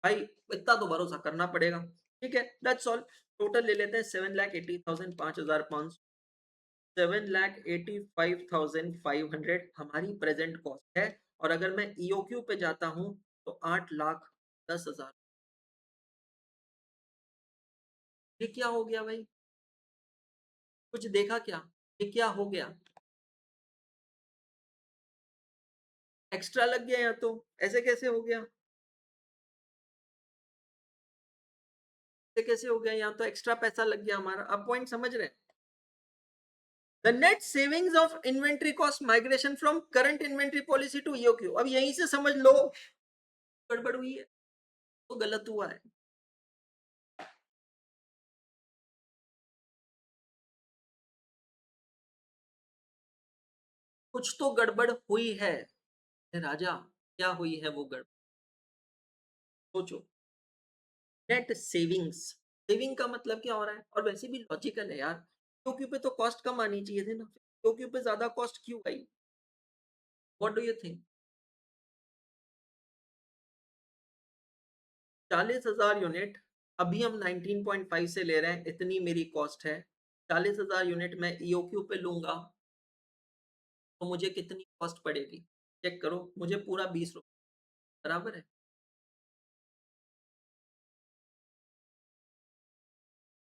भाई, इतना तो भरोसा करना पड़ेगा। ठीक है, दैट्स ऑल। टोटल ले लेते हैं 7,80,000, 5,500, 7,85,500 हमारी प्रेजेंट कॉस्ट है। और अगर मैं ईओक्यू पे जाता हूं तो 8,10,000। ये क्या हो गया भाई, कुछ देखा क्या? ये क्या हो गया? एक्स्ट्रा लग गया या तो, ऐसे कैसे हो गया? ऐसे कैसे हो गया? यहाँ तो एक्स्ट्रा पैसा लग गया हमारा। आप पॉइंट समझ रहे हैं? The net savings of inventory cost migration from current inventory policy to EOQ। अब यहीं से समझ लो गड़बड़ हुई है तो गलत हुआ है। कुछ तो गड़बड़ हुई है राजा। क्या हुई है वो गड़बड़? सोचो। नेट सेविंग्स, सेविंग का मतलब क्या हो रहा है? और वैसे भी लॉजिकल है यार, ईओक्यू पे तो कॉस्ट कम आनी चाहिए थी ना, ईओक्यू पे ज्यादा कॉस्ट क्यों आई? What do you think? 40,000 unit, अभी हम 19.5 से ले रहे हैं, इतनी मेरी कॉस्ट है। 40,000 यूनिट मैं ईओक्यू पे लूंगा तो मुझे कितनी कॉस्ट पड़ेगी? चेक करो, मुझे पूरा 20 रुपए बराबर है।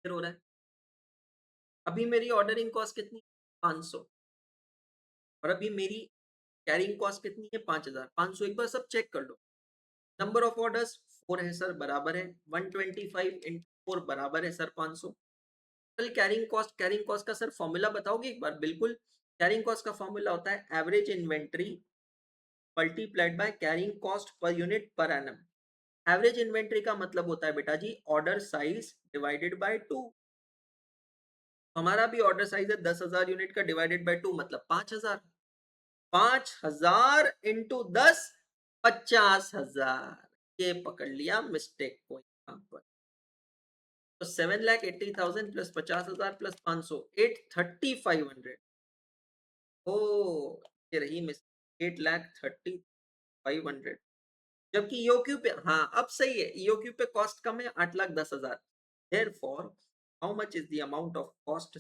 फिर हो रहा है, अभी मेरी ऑर्डरिंग कॉस्ट कितनी? 500। और अभी मेरी कैरिंग कॉस्ट कितनी है? 5,000। 500 एक बार सब चेक कर लो। नंबर ऑफ ऑर्डर्स 4 है सर, बराबर है। 125 इंटू 4 बराबर है सर 500। कल कैरिंग कॉस्ट का सर फॉर्मूला बताओगे एक बार? बिल्कुल। कैरिंग कॉस्ट का फॉर्मूला होता है average inventory multiplied by carrying cost per unit per annum. Average inventory का मतलब होता है बेटा जी ऑर्डर साइज डिवाइडेड बाय 2। हमारा भी ऑर्डर साइज है 10,000 यूनिट का, डिवाइडेड बाय 2 मतलब 5,000। 5,000 इंटू 10, 50,000। ये पकड़ लिया मिस्टेक को यहाँ पर। तो 7,80,000 प्लस 50,000 प्लस 500, 8,30,500। ओ, ये रही मिस, 8,30,500। जबकि ईओक्यू पे, हाँ अब सही है, ईओक्यू पे कॉस्ट कम है 8,10,000। Therefore how much is the amount of cost?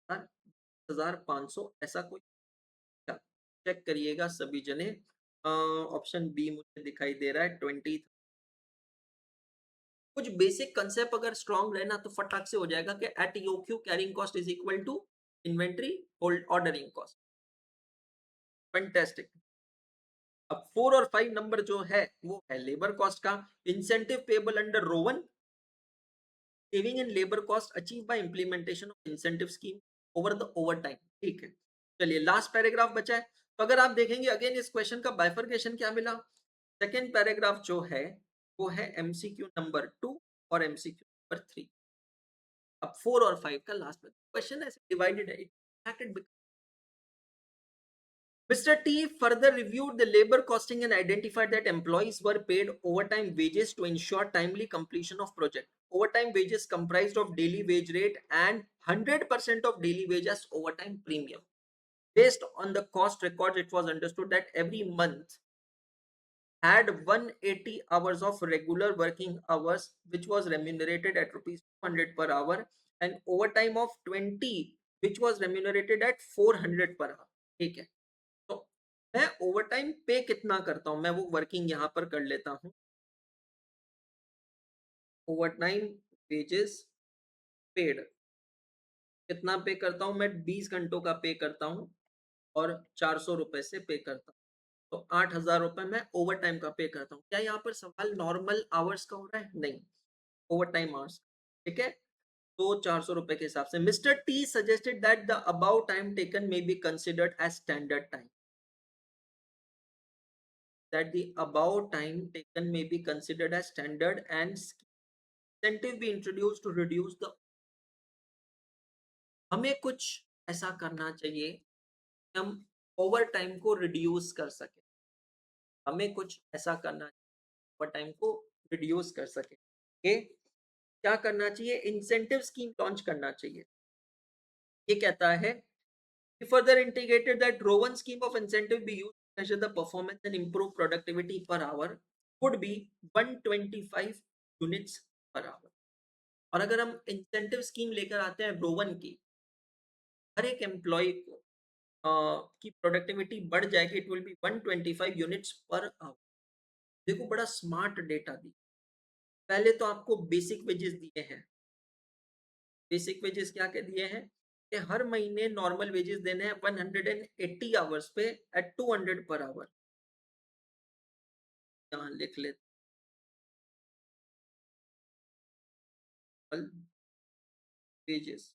1,500 ऐसा कोई? चेक करिएगा सभी जने। ऑप्शन बी मुझे दिखाई दे रहा है 20। कुछ बेसिक कंसेप्ट अगर स्ट्रॉन्ग रहना तो फटाक से हो जाएगा कि at EOQ carrying cost is equal to inventory hold ordering cost. Fantastic. अब 4 और 5 नंबर जो है वो है लेबर कॉस्ट का। Incentive payable under Rowan, saving in labour cost achieve by implementation of incentive scheme over the over time. ठीक है, चलिए लास्ट पैराग्राफ बचा है। तो अगर आप देखेंगे अगेन इस क्वेश्चन का बाइफर्केशन क्या मिला? सेकेंड पैराग्राफ जो है वो है एमसीक्यू नंबर 2 और एमसीक्यू नंबर 3। अब 4 और 5 का लास्ट क्वेश्चन ऐसे डिवाइडेड है। Mr. T further reviewed the labor costing and identified that employees were paid overtime wages to ensure timely completion of project. Overtime wages comprised of daily wage rate and 100% of daily wage as overtime premium. Based on the cost records, it was understood that every month had 180 hours of regular working hours, which was remunerated at rupees 200 per hour, and overtime of 20, which was remunerated at 400 per hour. ठीक है, तो मैं overtime पे कितना करता हूं, मैं वो वर्किंग यहां पर कर लेता हूं। ओवरटाइम वेजेस पेड कितना पे करता हूं मैं? 20 घंटों का पे करता हूं और 400 रुपए से पे करता हूं, तो 8,000 रुपए मैं ओवर टाइम का पे करता हूँ। क्या यहाँ पर सवाल नॉर्मल आवर्स का हो रहा है? नहीं, ओवर टाइम आवर्स। ठीक है, तो 400 रुपए के हिसाब से mister T suggested that the above time taken may be considered as standard time, that the above time taken may be considered as standard and incentive be introduced to reduce the, हमें कुछ ऐसा करना चाहिए कि हम over time को reduce कर सके, हमें कुछ ऐसा करना चाहिए ओवर टाइम को रिड्यूस कर सके। okay? क्या करना चाहिए, इंसेंटिव स्कीम लॉन्च करना चाहिए। ये कहता है he further indicated that Rowan scheme of incentive be used to measure the performance and improve productivity per hour would be 125 units per hour। और अगर हम इंसेंटिव स्कीम लेकर आते हैं रोवन की, हर एक एम्प्लॉय को की प्रोडक्टिविटी बढ़ जाएगी, it will be 125 units per hour. देखो बड़ा स्मार्ट डेटा दी। पहले तो आपको बेसिक वेजेस दिए हैं, बेसिक वेजेस क्या क्या दिए हैं कि हर महीने नॉर्मल वेजेस देने हैं 180 आवर्स पे एट 200 पर आवर। यहाँ लिख लेते वेजेस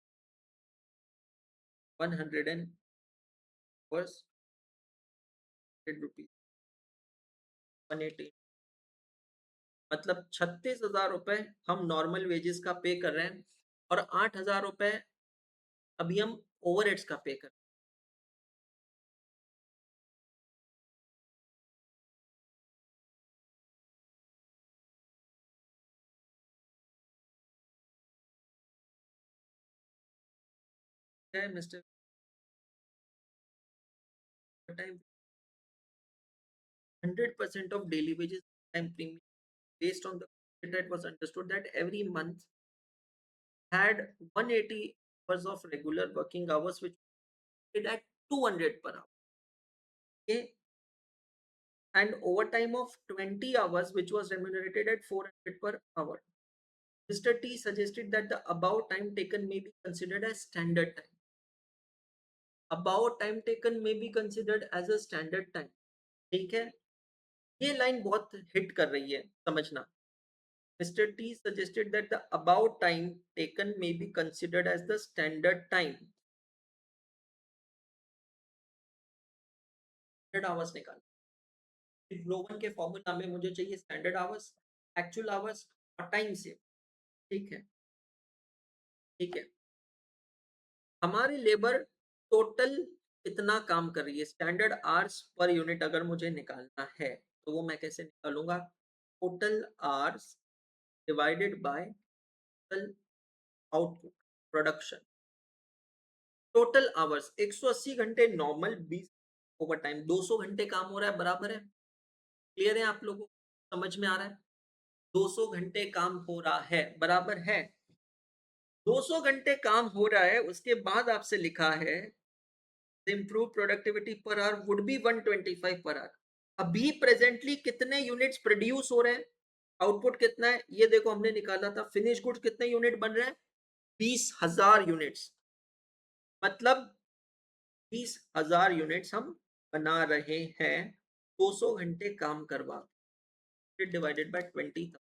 100 आवर्स, ₹100, 180, मतलब 36,000 रुपए हम नॉर्मल वेजेस का पे कर रहे हैं और 8,000 रुपए अभी हम ओवरहेड्स का पे कर रहे हैं। Mister time 100% of daily wages time premium based on the data, it was understood that every month had 180 hours of regular working hours which did at 200 per hour, okay, and overtime of 20 hours which was remunerated at 400 per hour. Mr. T suggested that the above time taken may be considered as standard time. Above time taken may be considered as a standard time, ठीक है। ये line बहुत hit कर रही है, समझना। Mr. T suggested that the above time taken may be considered as the standard time. 100 hours निकाल, global के फॉर्मूला में मुझे चाहिए स्टैंडर्ड आवर्स, एक्चुअल आवर्स और टाइम से, ठीक है। ठीक है, हमारी लेबर टोटल कितना काम कर रही है, स्टैंडर्ड आवर्स पर यूनिट अगर मुझे निकालना है तो वो मैं कैसे निकालूंगा, total hours divided by total output production. Total hours 180 घंटे नॉर्मल, 20 ओवर टाइम, 200 घंटे काम हो रहा है, बराबर है। क्लियर है, आप लोगों को समझ में आ रहा है। 200 घंटे काम हो रहा है, बराबर है। 200 घंटे काम हो रहा है, उसके बाद आपसे लिखा है improve productivity per hour would be 125 per hour. अभी प्रेजेंटली कितने यूनिट्स प्रोड्यूस हो रहे हैं, आउटपुट कितना है, ये देखो हमने निकाला था। फिनिश गुड्स कितने यूनिट बन रहे हैं, 20,000 यूनिट्स, मतलब 20,000 यूनिट्स हम बना रहे हैं 200 घंटे काम करवा, divided by 20,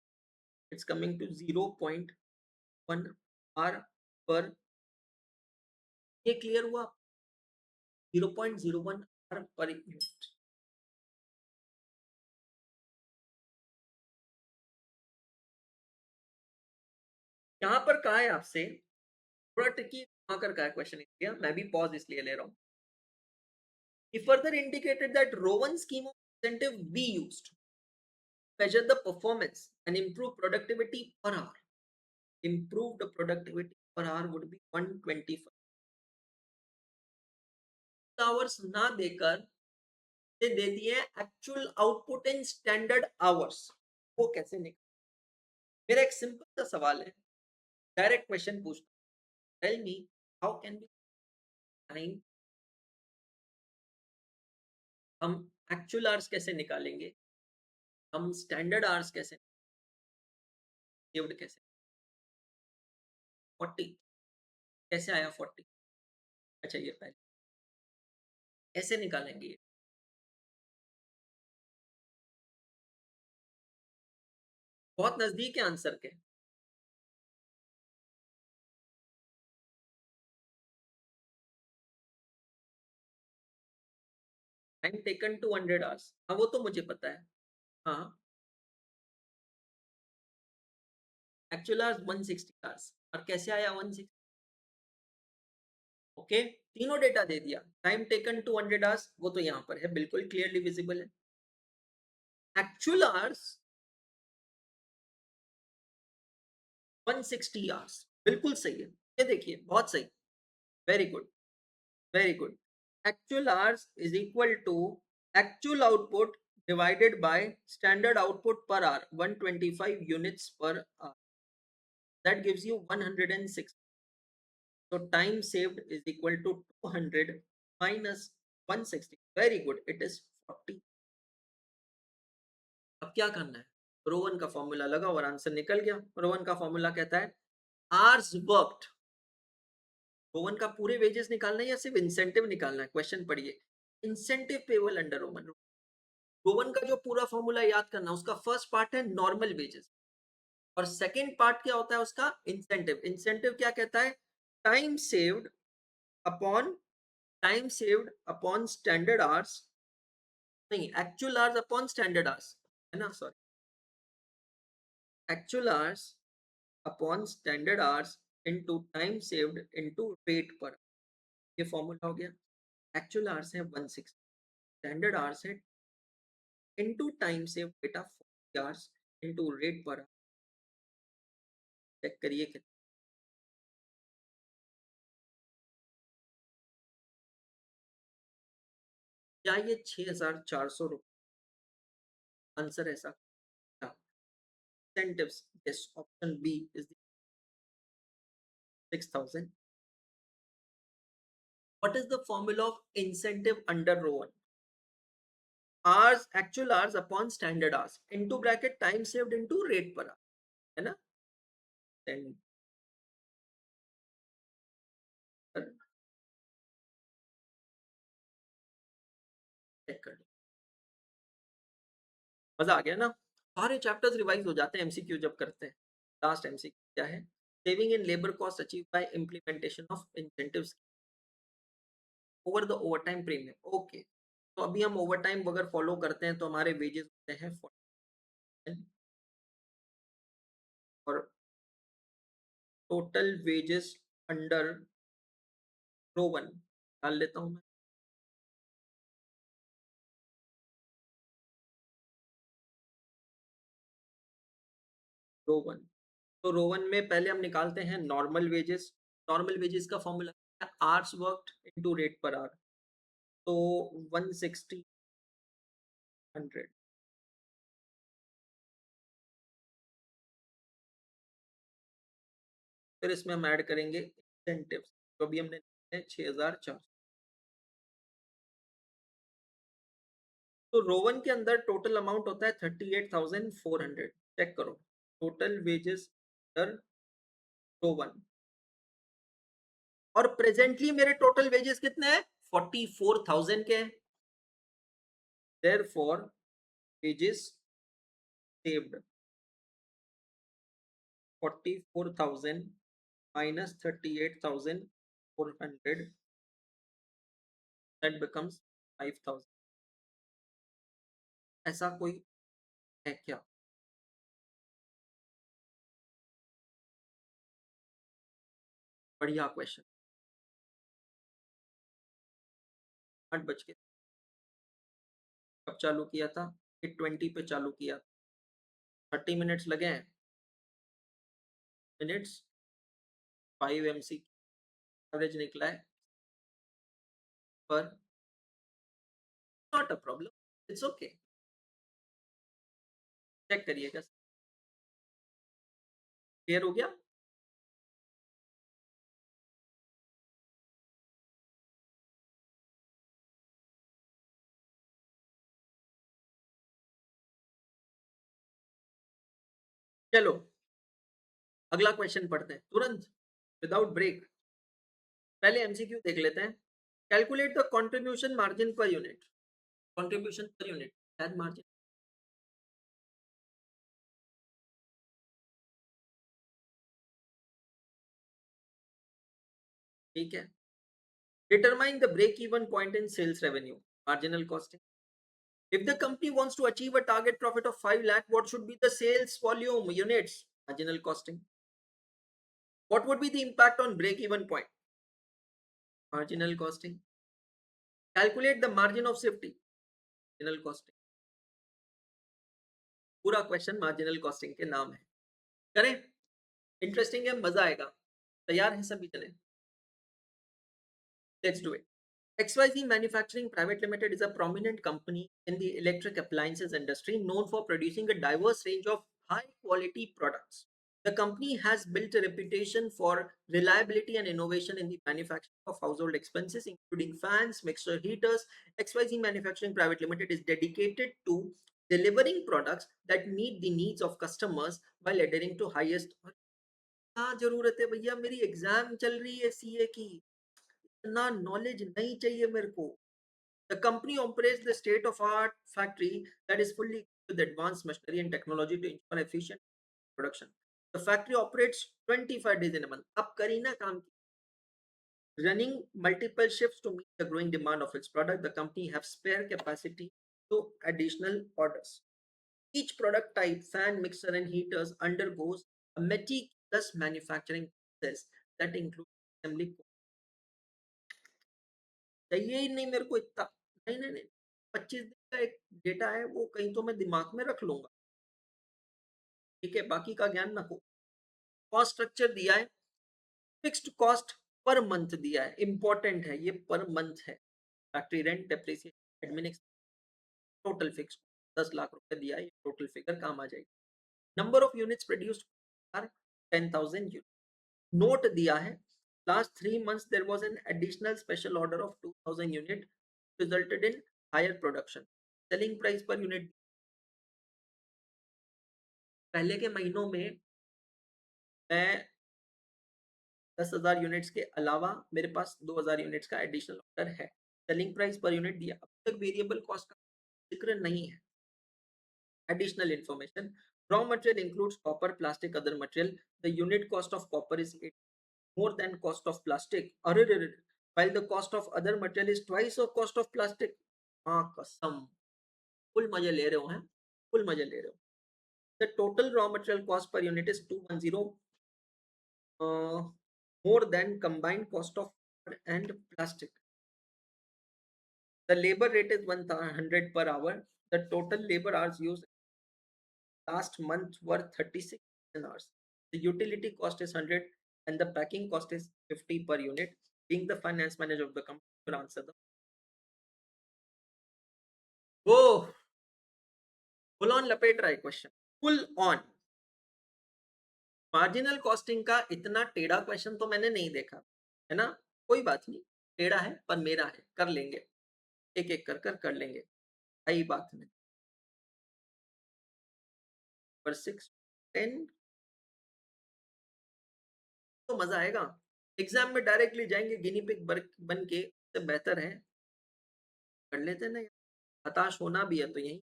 it's coming to 0.1 आर पर। ये क्लियर हुआ, 0.01 आर पर यूनिट। यहाँ पर कहा है आपसे, थोड़ा ट्रिकी वहां कर, का है क्वेश्चन, इसलिए मैं भी पॉज इसलिए ले रहा हूँ। He further indicated that Rowan scheme of incentive be used to measure the performance and improve productivity per hour. Improved productivity per hour would be 125 hours ना देकर दे दिए actual output in standard hours. वो कैसे निकल, मेरा एक simple सा सवाल है, डायरेक्ट क्वेश्चन पूछता, tell me how can be time, हम एक्चुअल आवर्स कैसे निकालेंगे, हम स्टैंडर्ड आवर्स कैसे, कैसे 40 कैसे आया 40, अच्छा ये पहले कैसे निकालेंगे ये? बहुत नजदीक है आंसर के। टाइम टेकन 200 आवर्स, हाँ वो तो मुझे पता है। हाँ, एक्चुअल आवर्स 160 आवर्स, और कैसे आया 160? ओके, तीनों डेटा दे दिया। टाइम टेकन 200 आवर्स, वो तो यहाँ पर है, बिल्कुल क्लियरली विजिबल है। एक्चुअल आवर्स 160 आवर्स, बिल्कुल सही है। ये देखिए, बहुत सही, very good, very good. Actual hours is equal to actual output divided by standard output per hour, 125 units per hour. That gives you 106. So time saved is equal to 200 minus 160. Very good. It is 40. अब क्या करना है? Rowan का formula लगा और answer निकल गया। Rowan का फॉर्मूला कहता है hours worked। रोवन का पूरे वेजेस निकालना है या सिर्फ इंसेंटिव निकालना है? क्वेश्चन पढ़िए। Incentive payable under Rowan. Rowan का जो पूरा फॉर्मूला याद करना, उसका फर्स्ट पार्ट है नॉर्मल वेजेस, और सेकंड पार्ट क्या होता है उसका? इंसेंटिव। इंसेंटिव क्या कहता है? Time saved upon time saved upon standard hours, नहीं, actual hours upon standard hours, है ना, sorry, actual hours upon standard hours into time saved into rate पर। ये फॉर्मूला हो गया। एक्चुअल आवर्स है 160, स्टैंडर्ड आवर्स है into time saved data 40 hours into rate पर। चेक करिए कितना। क्या ये 6,400 रुपये? आंसर ऐसा था। Incentives, yes, option B is the 6,000. What is the formula of incentive under row 1? Hours, actual hours upon standard hours into bracket time saved into rate per hour, है ना? Then चेक कर लो। मजा आ गया ना? सारे chapters revise हो जाते हैं एमसीक्यू जब करते हैं। लास्ट एमसीक्यू क्या है? Saving in labour cost achieve bye implementation of incentives over the overtime premium. Okay, तो अभी हम ओवरटाइम अगर फॉलो करते हैं तो हमारे वेजेस होते हैं 40, और टोटल वेजेस अंडर रो 1 डाल लेता हूं मैं। रो 1, तो रो 1 में पहले हम निकालते हैं नॉर्मल वेजेस। नॉर्मल वेजेस का फॉर्मूला है hours worked into rate per hour. तो 160 100, फिर इसमें हम ऐड करेंगे इंसेंटिव्स, जो अभी हमने 6,400। तो रो 1 के अंदर टोटल अमाउंट होता है 38,400। चेक करो टोटल वेजेस अंडर रो 1, और प्रेजेंटली मेरे टोटल वेजेस कितने हैं? 44,000 के हैं। Therefore wages saved 44,000 minus 38,400, that becomes 5,000। ऐसा कोई है क्या? बढ़िया क्वेश्चन। 8 बज के कब चालू किया था? 8:20 पे चालू किया। 30 मिनट्स लगे हैं। मिनट्स 5 MC एवरेज निकला है, पर not a problem, it's okay. Check करिएगा। क्लियर हो गया? चलो अगला क्वेश्चन पढ़ते हैं तुरंत, विदाउट ब्रेक। पहले एमसीक्यू देख लेते हैं। Calculate the contribution margin per unit. Contribution per unit, शायद मार्जिन, ठीक है। Determine the break even point in sales revenue. marginal costing. If the company wants to achieve a target profit of 5 lakh, what should be the sales volume units? Marginal costing. What would be the impact on break even point? Marginal costing. Calculate the margin of safety. Marginal costing. पूरा question marginal costing के नाम है. करें? Interesting है, मजा आएगा. तैयार हैं सभी जने? Let's do it. XYZ Manufacturing Private Limited is a prominent company in the electric appliances industry known for producing a diverse range of high quality products. The company has built a reputation for reliability and innovation in the manufacturing of household expenses, including fans, mixer heaters. XYZ Manufacturing Private Limited is dedicated to delivering products that meet the needs of customers while adhering to highest. क्या जरूरत है भैया, मेरी exam चल रही है CA की, इतना नॉलेज नहीं चाहिए मेरे को. The company operates the state-of-art factory that is fully equipped with advanced machinery and technology to ensure efficient production. The factory operates 25 days in a month. अब करीना काम की. Running multiple shifts to meet the growing demand of its product, the company have spare capacity to additional orders. Each product type, fan, mixer, and heaters undergoes a meticulous manufacturing process that includes assembly. चाहिए ही नहीं मेरे को इतना. नहीं नहीं नहीं, 25 दिन का एक डेटा है, वो कहीं तो मैं दिमाग में रख लूंगा. ठीक है, बाकी का ज्ञान ना हो. कॉस्ट स्ट्रक्चर दिया है, फिक्स्ड कॉस्ट पर मंथ दिया है, इंपॉर्टेंट है ये, पर मंथ है. Factory rent, depreciation, admin, total fix 10 lakh रुपए दिया है, ये टोटल फिगर काम आ जाएगी. Number of units produced are 10,000 unit. Note दिया है, last 3 months there was an additional special order of 2,000 unit resulted in higher production. Selling price per unit, पहले के महीनों में मैं 10,000 यूनिट्स के अलावा मेरे पास 2,000 यूनिट्स का एडिशनल ऑर्डर है. सेलिंग प्राइस पर यूनिट दिया. अब तक वेरिएबल कॉस्ट का जिक्र नहीं है. Additional information, raw material includes copper, plastic, other material. The unit cost of copper is 8 more than cost of plastic. अरे रे रे, while the cost of other material is twice of cost of plastic. हाँ कसम, full मजे ले रहे हो हैं, फुल मजे ले रहे हो. The total raw material cost per unit is 210 more than combined cost of copper and plastic. The labor rate is 100 per hour. The total labor hours used last month were 36 hours. The utility cost is 100 and the packing cost is 50 per unit. Being the finance manager of the company, will answer them. Oh, full on लपेट रहा है question, full on. Marginal costing का इतना टेढ़ा question तो मैंने नहीं देखा है ना. कोई बात नहीं, टेढ़ा है पर मेरा है, कर लेंगे, एक एक कर लेंगे, आई बात नहीं. पर 6-10 तो मजा आएगा. एग्जाम में डायरेक्टली जाएंगे गिनी पिग बन के, से बेहतर है कर लेते ना. हताश होना भी है तो यही.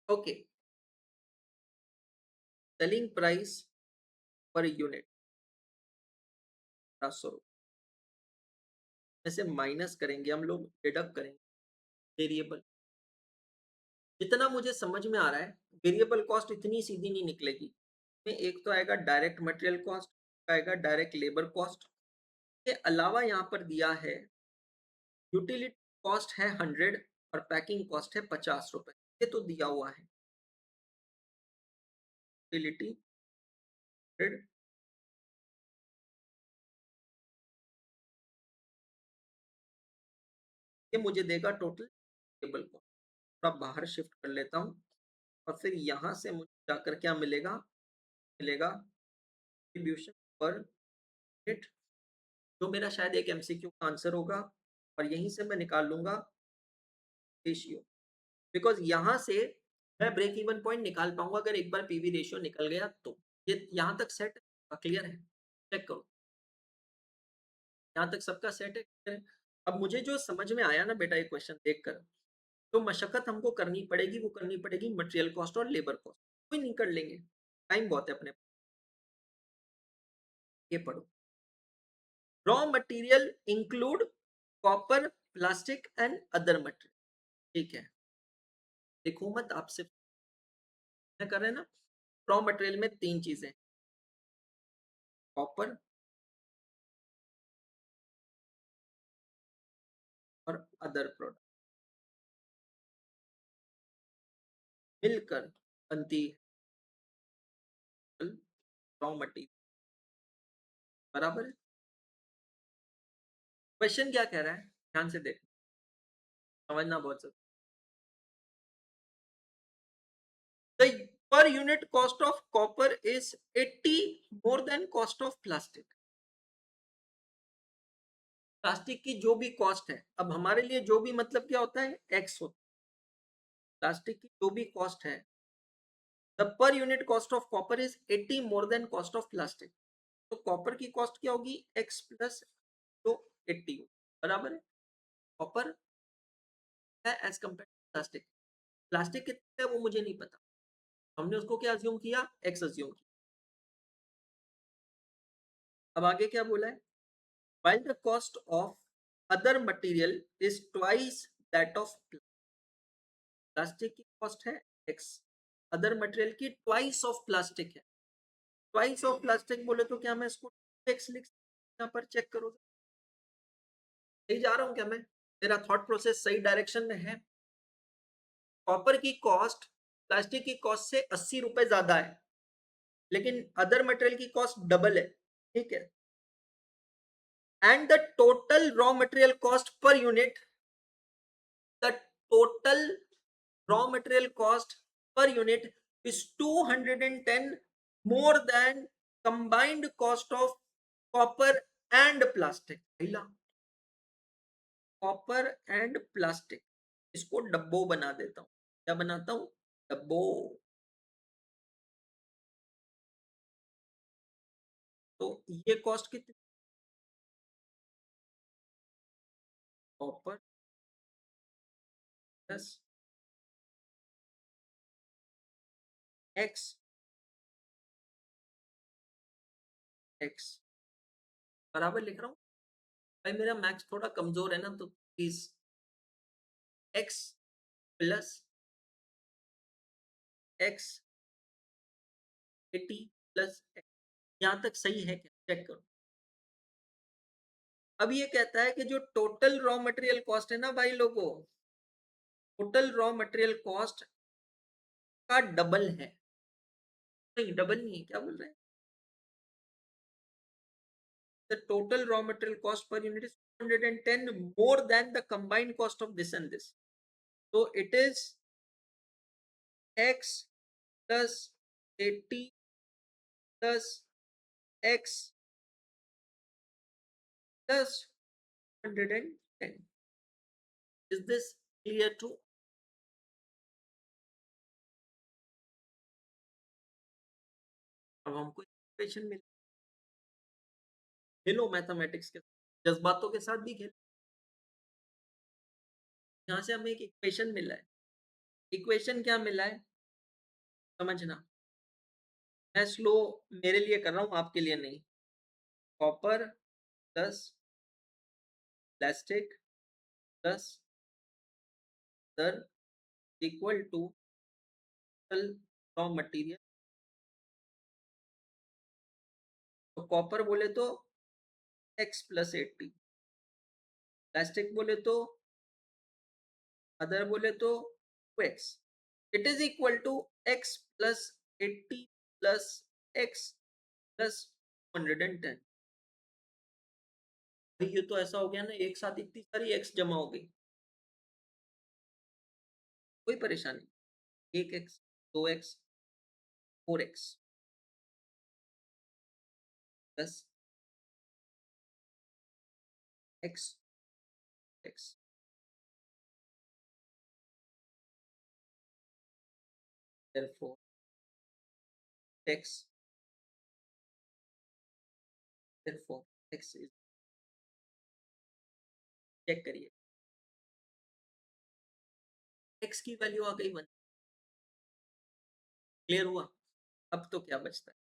Okay, selling price per unit 700 में से माइनस करेंगे हम लोग, डिडक्ट करेंगे वेरिएबल. जितना मुझे समझ में आ रहा है, वेरिएबल कॉस्ट इतनी सीधी नहीं निकलेगी. में एक तो आएगा डायरेक्ट मटेरियल कॉस्ट, आएगा डायरेक्ट लेबर कॉस्ट, के अलावा यहाँ पर दिया है यूटिलिटी कॉस्ट है 100 और पैकिंग कॉस्ट है 50 रुपए. ये तो दिया हुआ है. यूटिलिटी 100, ये मुझे देगा टोटल टेबल को. थोड़ा बाहर शिफ्ट कर लेता हूँ और फिर यहाँ से मुझे जाकर क्या मिलेगा, मिलेगा डिस्ट्रीब्यूशन पर यूनिट, जो मेरा शायद एक एमसीक्यू का आंसर होगा. और यहीं से मैं निकाल लूंगा रेशियो, बिकॉज यहाँ से मैं ब्रेक इवन पॉइंट निकाल पाऊंगा अगर एक बार पीवी रेशियो निकल गया तो. ये यहाँ तक सेट है, क्लियर है? चेक करो, यहाँ तक सबका सेट है, clear है? अब मुझे जो समझ में आया ना बेटा ये क्वेश्चन देखकर, तो मशक्कत हमको करनी पड़ेगी, वो करनी पड़ेगी मटेरियल कॉस्ट और लेबर कॉस्ट. कोई नहीं, कर लेंगे, टाइम बहुत है अपने. ये पढ़ो, raw material include copper, plastic and other material. ठीक है, देखो मत आपसे कर रहे हैं ना, रॉ मटेरियल में तीन चीजें, कॉपर और अदर प्रोडक्ट मिलकर बनती है रॉ मटेरियल। बराबर है। क्वेश्चन क्या कह रहा है, ध्यान से देखो, समझना बहुत जरूरी। The per unit cost of copper is 80 more than cost of plastic. Plastic की जो भी कॉस्ट है, अब हमारे लिए जो भी मतलब क्या होता है, एक्स होता है। प्लास्टिक की जो भी कॉस्ट है, the per unit cost of copper is 80 more than cost of plastic. तो कॉपर की कॉस्ट क्या होगी, एक्स प्लस तो 80 बराबर है। कॉपर है as compare to plastic. Plastic कितना है वो मुझे नहीं पता, हमने उसको क्या अज्यूम किया, एक्स अज्यूम किया। अब आगे क्या बोला है, while the cost of other material is twice that of plastic की कॉस्ट है एक्स, अदर मटेरियल की ट्वाइस ऑफ प्लास्टिक है। ट्वाइस ऑफ प्लास्टिक बोले तो क्या मैं इसको एक्स लिख, यहाँ पर चेक करो, सही जा रहा हूँ क्या मैं, मेरा थॉट प्रोसेस सही डायरेक्शन में है। कॉपर की कॉस्ट प्लास्टिक की कॉस्ट से 80 रुपए ज्यादा है, लेकिन अदर मटेरियल की कॉस्ट डबल है। ठीक है, and the total raw material cost per unit, the total raw material cost per unit is 210 more than combined cost of copper and plastic। Copper and plastic, इसको डब्बो बना देता हूं, क्या बनाता हूं, डब्बो। तो ये कॉस्ट कितनी, कॉपर प्लस एक्स, एक्स बराबर लिख रहा हूं। भाई मेरा मैथ्स थोड़ा कमजोर है ना, तो please x plus x 80 plus, यहां तक सही है क्या, चेक करो। अब ये कहता है कि जो टोटल रॉ मटेरियल कॉस्ट है ना भाई लोगों, टोटल रॉ मटेरियल कॉस्ट का डबल है, नहीं डबल नहीं है, क्या बोल रहे हैं, the total raw material cost per unit is 210 more than the combined cost of this and this. तो it is x plus 80 plus x plus 110। Is this clear to, अब हमको इक्वेशन मिल, खेलो मैथमेटिक्स के जज्बातों के साथ भी खेलो। यहाँ से हमें एक इक्वेशन मिला है, इक्वेशन क्या मिला है समझना, मैं स्लो मेरे लिए कर रहा हूँ, आपके लिए नहीं। कॉपर प्लस प्लास्टिक प्लस दर इक्वल टू रॉ मटेरियल। तो कॉपर बोले तो एक्स प्लस 80, प्लास्टिक बोले तो, अदर बोले तो X, it is equal to X plus 80 plus x plus 110। ये तो ऐसा हो गया ना, एक साथ इतनी सारी एक्स जमा हो गई, कोई परेशानी, एक एक्स, दो X, 4x plus X X, therefore x, therefore x is, check करिए, x की वैल्यू आ गई 1। क्लियर हुआ, अब तो क्या बचता है,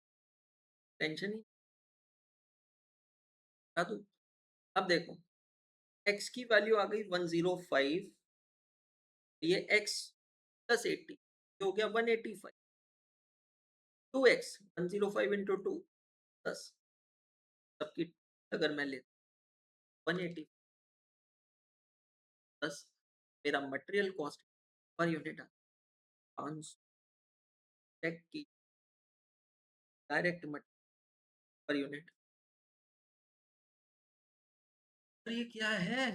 टेंशन ही बता दूं? अब देखो, x की वैल्यू आ गई 105, ये x प्लस 80 हो गया 185, 2x 105 इंटू 2 10, सबकी अगर मैं ले 180 10, मेरा material cost per unit 500, check की डायरेक्ट मटेरियल पर यूनिट, ये क्या है,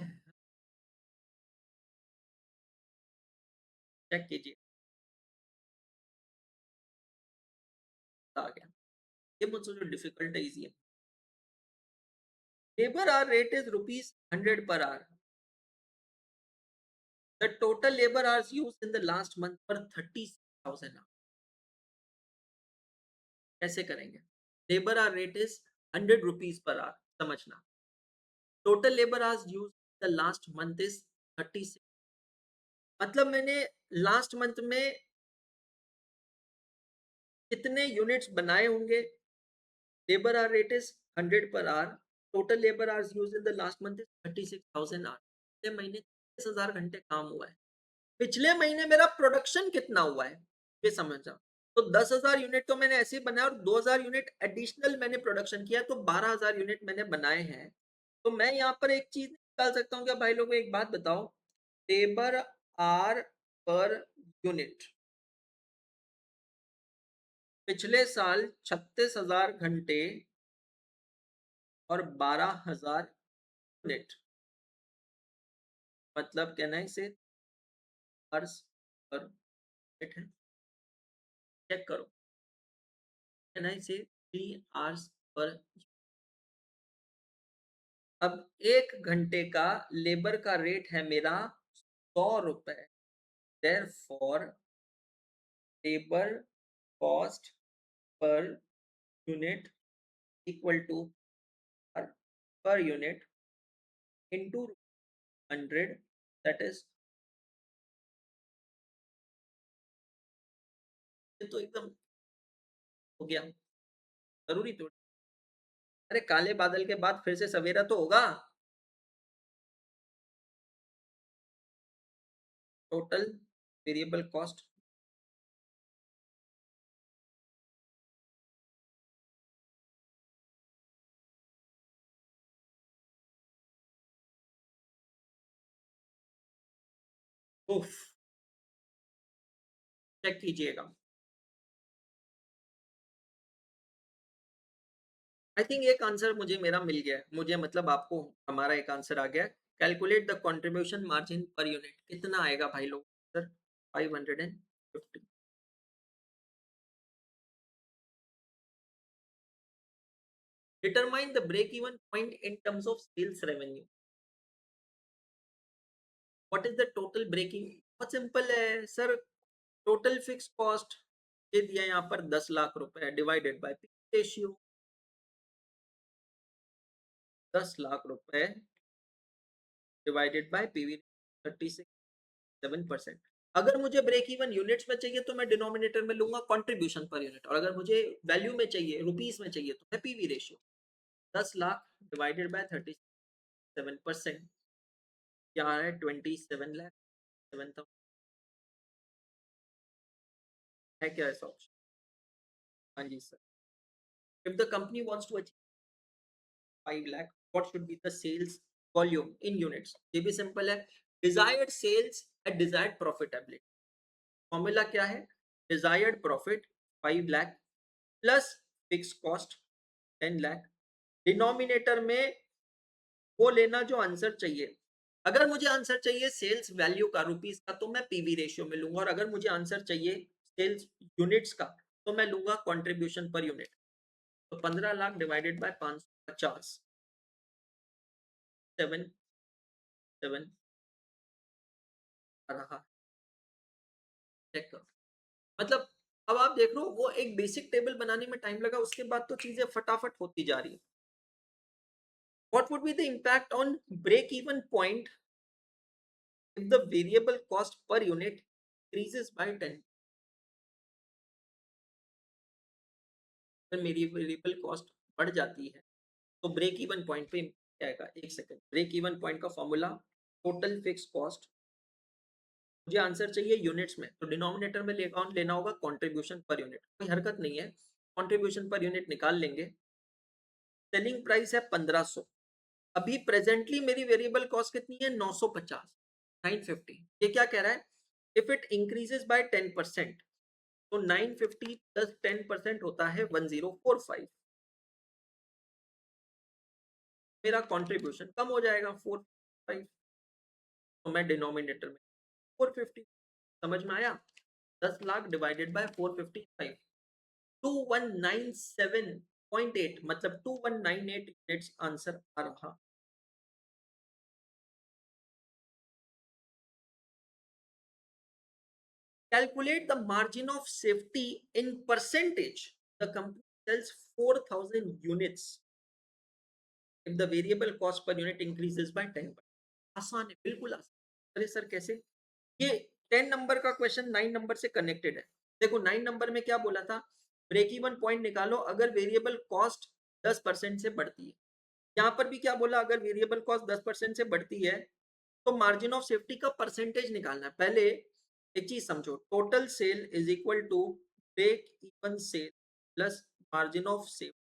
चेक कीजिए, आ गया। ये मुझसे जो डिफिकल्ट है इजी है। Labour hour rate is rupees 100 per hour, the total labour hours used in the last month per 30,000 hour, कैसे करेंगे? Labour hour rate is 100 rupees per hour, समझना, total labour hours used the last month is 36, मतलब मैंने last month में कितने units बनाए होंगे, labour hour rate is 100 per hour, total labour hours used in the last month is 36,000 hour, पिछले महीने 30,000 घंटे काम हुआ है, पिछले महीने मेरा प्रोडक्शन कितना हुआ है ये समझना। तो 10,000 यूनिट तो मैंने ऐसे ही बनाया और 2,000 यूनिट एडिशनल मैंने प्रोडक्शन किया, तो 12,000 यूनिट मैंने बनाए हैं। तो मैं यहाँ पर एक चीज निकाल सकता हूँ क्या भाई लोगों, एक बात बताओ, लेबर आर पर यूनिट पिछले साल 36,000 घंटे और 12,000 यूनिट, मतलब कहना है इसे आवर्स पर यूनिट है, चेक करो, कहना है इसे 3 आवर्स पर। अब 1 घंटे का लेबर का रेट है मेरा 100 रुपए, therefore labour cost per unit equal to per unit into 100, that is, ये तो एकदम हो गया, जरूरी तो, अरे काले बादल के बाद फिर से सवेरा तो होगा। टोटल वेरिएबल कॉस्ट, उफ, चेक कीजिएगा, आई थिंक एक आंसर मुझे मेरा मिल गया है, मुझे मतलब आपको हमारा एक आंसर आ गया, calculate the contribution margin per unit, कितना आएगा भाई लोग sir? 550। Determine the break even point in terms of sales revenue, what is the total breaking, बहुत सिंपल है सर, टोटल फिक्स कॉस्ट ये दिया यहाँ पर 10 लाख रुपए डिवाइडेड बाय रेशियो, 10 लाख रुपए डिवाइडेड बाय पीवी 36.7%। अगर मुझे ब्रेक इवन यूनिट्स में चाहिए तो मैं डिनोमिनेटर में लूंगा कंट्रीब्यूशन पर यूनिट, और अगर मुझे वैल्यू में चाहिए रुपीस में चाहिए तो मैं PV ratio, 10 lakh divided by 37%, क्या है 27 लाख 7,000, है क्या ऐसा ऑप्शन? हाँ जी sir, if the company wants to achieve 5 lakh, what should be the sales volume in units? ये भी सिंपल है, desired sales at desired profitability, formula क्या है, desired profit 5 lakh plus fix cost 10 lakh, denominator में वो लेना जो आंसर चाहिए, अगर मुझे आंसर चाहिए सेल्स वैल्यू का रुपीस का तो मैं पीवी रेशियो में लूंगा, और अगर मुझे आंसर चाहिए सेल्स यूनिट्स का तो मैं लूंगा कंट्रीब्यूशन पर यूनिट, तो 15 लाख डिवाइडेड बाय 550, 7 रहा, चेक करो, मतलब अब आप देख लो वो एक बेसिक टेबल बनाने में टाइम लगा, उसके बाद तो चीजें फटाफट होती जा रही है। What would be the impact on break even point if the variable cost per unit increases by 10? अगर मेरी वेरिएबल कॉस्ट बढ़ जाती है तो ब्रेक इवन पॉइंट पे क्या आएगा, एक सेकंड, ब्रेक इवन पॉइंट का फॉर्मूला टोटल फिक्स कॉस्ट, मुझे आंसर चाहिए यूनिट्स में, तो डिनोमिनेटर में लेना होगा कंट्रीब्यूशन पर यूनिट, कोई हरकत नहीं है, कंट्रीब्यूशन पर यूनिट निकाल लेंगे। सेलिंग प्राइस है 1500, अभी प्रेजेंटली मेरी वेरिएबल कॉस्ट कितनी है 950, 950। ये क्या कह रहा है, इफ इट इंक्रीजेस बाय 10%, तो 950 प्लस 10% होता है 1045, मेरा कंट्रीब्यूशन कम हो जाएगा 45, तो मैं डिनोमिनेटर में 450, समझ में आया, 10 लाख डिवाइडेड बाय 455, 2197.8, मतलब 2198 यूनिट्स आंसर आ रहा। Calculate the margin of safety in percentage. The company sells 4,000 units if the variable cost per unit increases by 10%. आसान है, बिल्कुल आसान। अरे सर कैसे? ये 10 नंबर का क्वेश्चन 9 नंबर से कनेक्टेड है। देखो 9 नंबर में क्या बोला था, ब्रेक इवन पॉइंट निकालो अगर वेरिएबल कॉस्ट 10% से बढ़ती है। यहाँ पर भी क्या बोला, अगर वेरिएबल कॉस्ट 10% से बढ़ती है तो मार्जिन ऑफ सेफ्टी का परसेंटेज निकालना है। पहले एक चीज समझो, total sale is equal to break even sale plus margin of safety.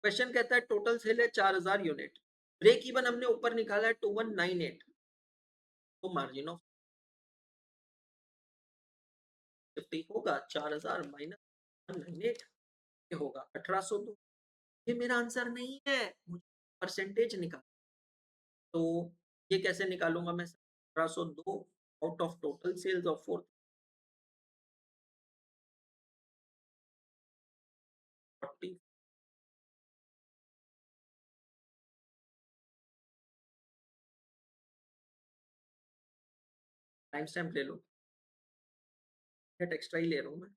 Question कहता है टोटल सेल है 4000 यूनिट, ब्रेक इवन हमने ऊपर निकाला है 2198, तो मार्जिन ऑफ सेफ्टी होगा 4000 माइनस 198, ये होगा 1802। ये मेरा आंसर नहीं है, मुझे परसेंटेज निकाल, तो ये कैसे निकालूंगा मैं, 1802 out of total sales of 440, time stamp ले लो, मिनट एक्स्ट्रा ही ले रहा हूँ मैं।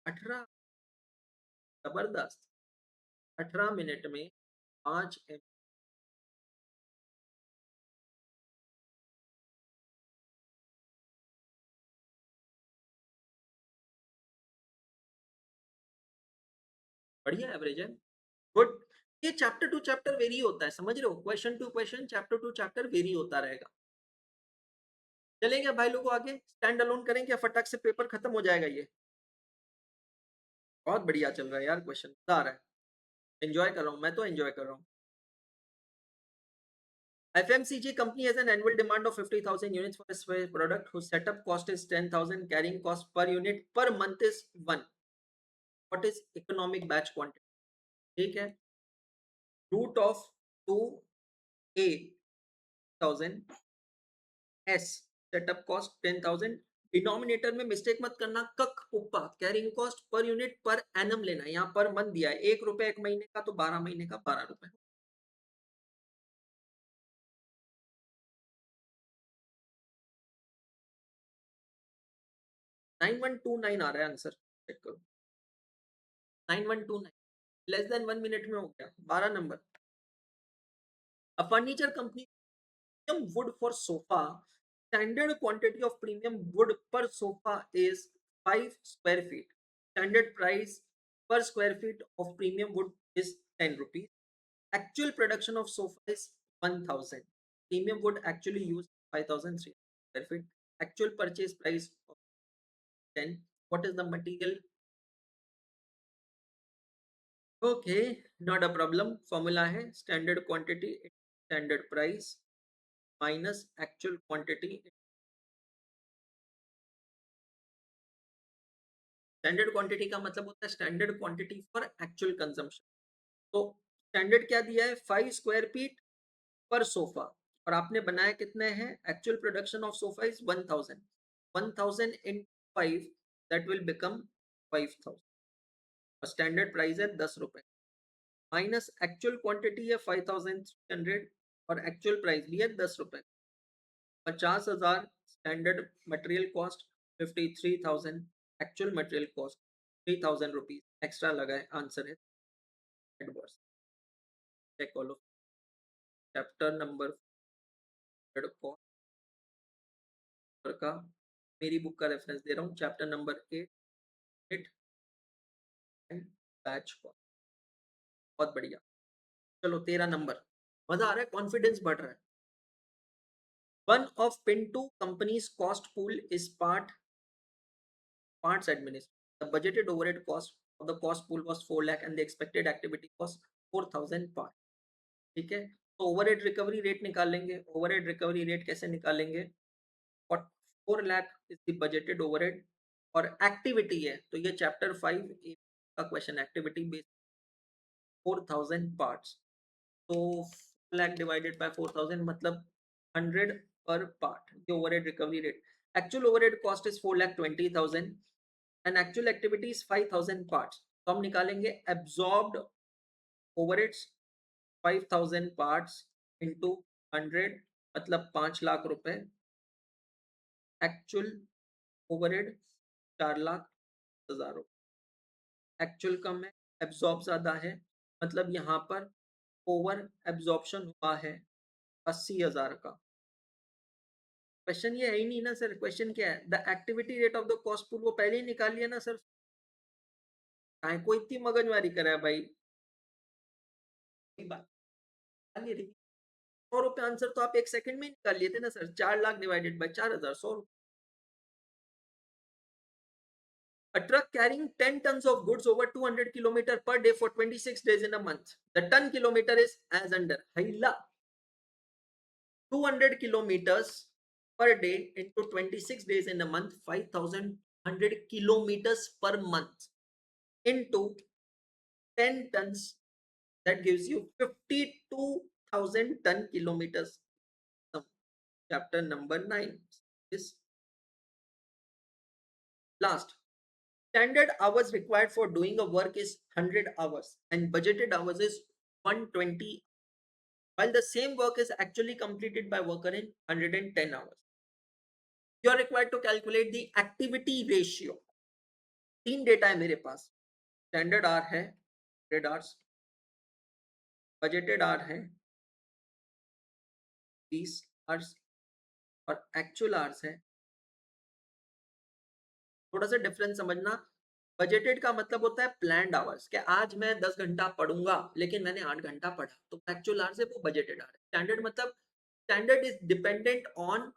18, जबरदस्त, 18 मिनट में 5 बढ़िया एवरेज है, गुड। ये चैप्टर टू चैप्टर वेरी होता है, समझ रहे हो, question to question, chapter to chapter very होता रहेगा। चलेंगे भाई लोगों आगे, स्टैंड अलोन करेंगे, फटक से पेपर खत्म हो जाएगा ये। बहुत बढ़िया चल रहा है यार, क्वेश्चन मजा आ रहा है, एंजॉय कर रहा हूँ, मैं तो एंजॉय कर रहा हूँ। FMCG company has an annual demand of 50,000 units for its product whose setup cost is 10,000, carrying cost per unit per month is 1. What is economic batch quantity? ठीक है, root of 2 a 1000 s setup cost 10,000, denominator में mistake मत करना, कक पुप्पा, carrying cost per unit per annum लेना, यहाँ पर मन दिया है 1 रुपए 1 महीने का, तो 12 महीने का 12 रुपए। 9129 आ रहा है आंसर, चेक करो, 9129, लेस देन 1 मिनट में हो गया, 12 number. A furniture company wood for sofa, standard quantity of premium wood per sofa is 5 square feet, standard price per square feet of premium wood is 10 rupees, actual production of sofa is 1000, premium wood actually used 5300 square feet, actual purchase price of 10, what is the material? Okay, not a problem, formula है standard quantity standard price minus actual quantity, standard quantity का मतलब होता है standard quantity for actual consumption. तो standard क्या दिया है, 5 square feet पर सोफा, और आपने बनाया कितने हैं, actual production of sofa is 1000, 1000 in 5, that will become 5000, और स्टैंडर्ड प्राइस है 10 रुपए, माइनस एक्चुअल क्वांटिटी है 5300, और एक्चुअल प्राइस भी है 10 रुपए, 50,000 standard material cost, 53,000 actual material cost, 3,000 rupees extra लगा है, आंसर है एडवर्स। चेक करो, चैप्टर नंबर का मेरी बुक का रेफरेंस दे रहा हूँ, chapter number 8 and batch cost. बहुत बढ़िया। चलो 13 नंबर, मजा आ रहा है, कॉन्फिडेंस बढ़ रहा है। One of Pinto company's cost pool is parts administration. The budgeted overhead cost of the cost pool was 4 lakh and the expected activity was 4,000 part. ठीक है, तो ओवरहेड रिकवरी रेट निकालेंगे। ओवरहेड रिकवरी रेट कैसे निकालेंगे? 4 lakh is the budgeted overhead और activity है, तो ये चैप्टर 5 का क्वेश्चन, एक्टिविटी बेस्ड 4,000 पार्ट्स, तो 4 लाख डिवाइडेड बाय 4,000 मतलब 100 पर पार्ट, ये overhead recovery rate. Actual overhead cost is 4,20,000 and actual activity is 5,000 parts, तो हम निकालेंगे एब्जॉर्ब्ड ओवरहेड्स 5,000 पार्ट्स इंटू 100 मतलब 5 लाख रुपए। एक्चुअल ओवरहेड 4,10,000 रुपए। एक्चुअल कम है, एब्जॉर्ब ज्यादा है, मतलब यहाँ पर ओवर एब्जॉर्प्शन हुआ है 80,000 का। क्वेश्चन ये है ही नहीं ना सर, क्वेश्चन क्या है? The activity rate of the cost pool, वो पहले ही निकाल लिया ना सर, को इतनी मगजमारी करा है भाई। बात 100 रुपए आंसर तो आप 1 सेकंड में निकाल लिए थे ना सर। 4 लाख डिवाइडेड बाय 4,000, 100 रुपए। A truck carrying 10 tons of goods over 200 km per day for 26 days in a month. The ton kilometer is as under. Haila 200 kilometers per day into 26 days in a month, 5,100 kilometers per month into 10 tons, that gives you 52,000 ton kilometers. Chapter number 9 is last. Standard hours required for doing a work is 100 hours and budgeted hours is 120, while the same work is actually completed by worker in 110 hours. You are required to calculate the activity ratio. 3 data है मेरे पास, standard are है 100 hours, budgeted are है 20 hours और actual hours है। थोड़ा सा difference समझना, budgeted का मतलब होता है प्लान्ड आवर्स, कि आज मैं 10 घंटा पढ़ूंगा लेकिन मैंने 8 घंटा पढ़ा, तो एक्चुअल आवर्स है वो बजटेड आवर्स। स्टैंडर्ड मतलब standard is dependent on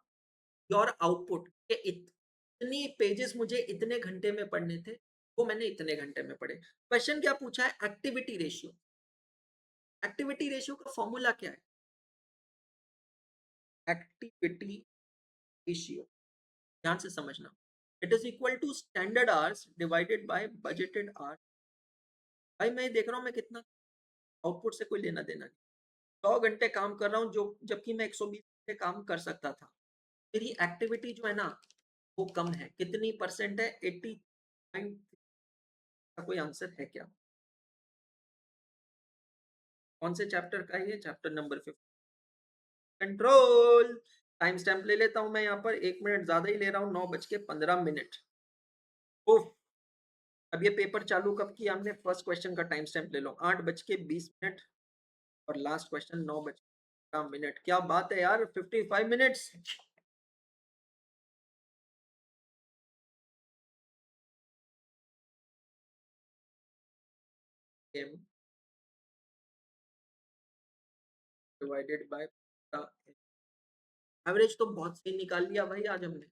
your output, कि इतनी पेजेस मुझे इतने घंटे में पढ़ने थे, वो मैंने इतने घंटे में पढ़े। क्वेश्चन क्या पूछा है? Activity ratio. एक्टिविटी रेशियो का फॉर्मूला क्या है? एक्टिविटी रेशियो ध्यान से समझना, it is equal to standard hours divided by budgeted hours. भाई मैं देख रहा हूँ मैं कितना, आउटपुट से कोई लेना देना नहीं। 100 घंटे काम कर रहा हूँ जो, जबकि मैं 120 घंटे काम कर सकता था। मेरी एक्टिविटी जो है ना वो कम है, कितनी परसेंट है? 80 का कोई आंसर है क्या? कौन से चैप्टर का है ये? Chapter number 5 control. Time stamp ले लेता हूं मैं यहाँ पर, 1 मिनट ज्यादा ही ले रहा हूँ, 9:15। अब ये पेपर चालू कब किया हमने? फर्स्ट क्वेश्चन का टाइम स्टैम्प ले लो, 8:20 और लास्ट क्वेश्चन 9:15। क्या बात है यार, 55 मिनट्स। डिवाइडेड बाय एवरेज तो बहुत सही निकाल लिया भाई आज हमने,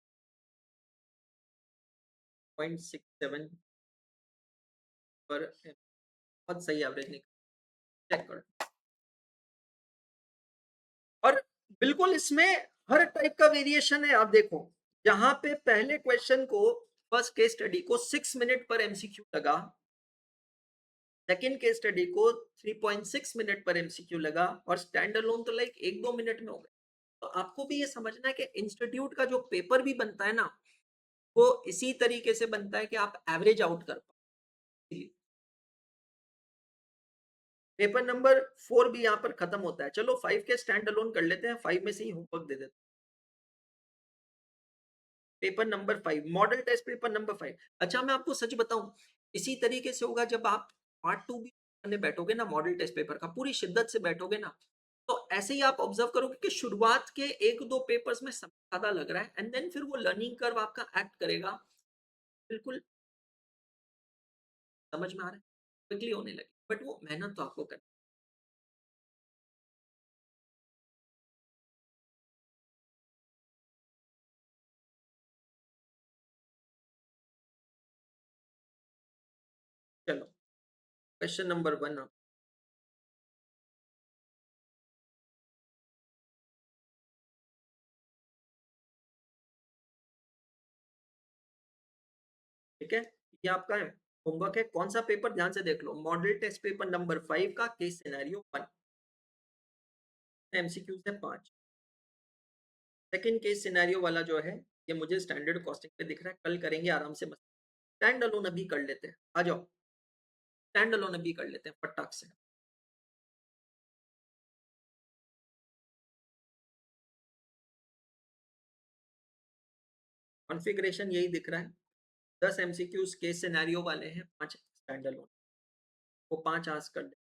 0.67 पर, बहुत सही एवरेज निकाल, चेक करो। और बिल्कुल इसमें हर टाइप का वेरिएशन है। आप देखो यहाँ पे पहले क्वेश्चन को, फर्स्ट केस स्टडी को 6 मिनट पर एमसीक्यू लगा, सेकेंड केस स्टडी को 3.6 मिनट पर एमसीक्यू लगा, और स्टैंड अलोन तो लाइक 1-2 मिनट में हो गए। तो आपको भी ये समझना है कि इंस्टीट्यूट का जो पेपर भी बनता है ना, वो इसी तरीके से बनता है कि आप एवरेज आउट कर पाओ। पेपर नंबर 4 भी यहाँ पर खत्म होता है। चलो 5 के स्टैंड अलोन कर लेते हैं, 5 में से ही होमवर्क दे देते हैं। Paper number 5 model test, paper number 5। अच्छा मैं आपको सच बताऊं, इसी तरीके से होगा जब आप पार्ट 2 भी करने बैठोगे ना, मॉडल टेस्ट पेपर का पूरी शिद्दत से बैठोगे ना, तो ऐसे ही आप ऑब्जर्व करोगे कि शुरुआत के 1-2 पेपर्स में समय ज़्यादा लग रहा है एंड देन फिर वो लर्निंग कर्व आपका एक्ट करेगा, बिल्कुल समझ में आ रहा है? क्विकली होने लगे, बट वो मेहनत तो आपको करनी है। चलो, क्वेश्चन नंबर 1 आप ठीक है? ये आपका होमवर्क है, कौन-सा पेपर ध्यान से देख लो, मॉडल टेस्ट पेपर नंबर 5 का केस सिनेरियो 1 एमसीक्यूज़ है 5। सेकंड केस सिनेरियो वाला जो है, ये मुझे स्टैंडर्ड कॉस्टिंग पे दिख रहा है, कल करेंगे आराम से मस्त। स्टैंड अलोन अभी कर लेते हैं, आ जाओ, स्टैंड अलोन अभी कर लेते हैं फटाक से। कॉन्फ़िगरेशन यही दिख रहा है, 10 एमसीक्यूज़ केस सिनेरियो वाले हैं, 5 स्टैंड अलोन, वो 5 आज कर लें।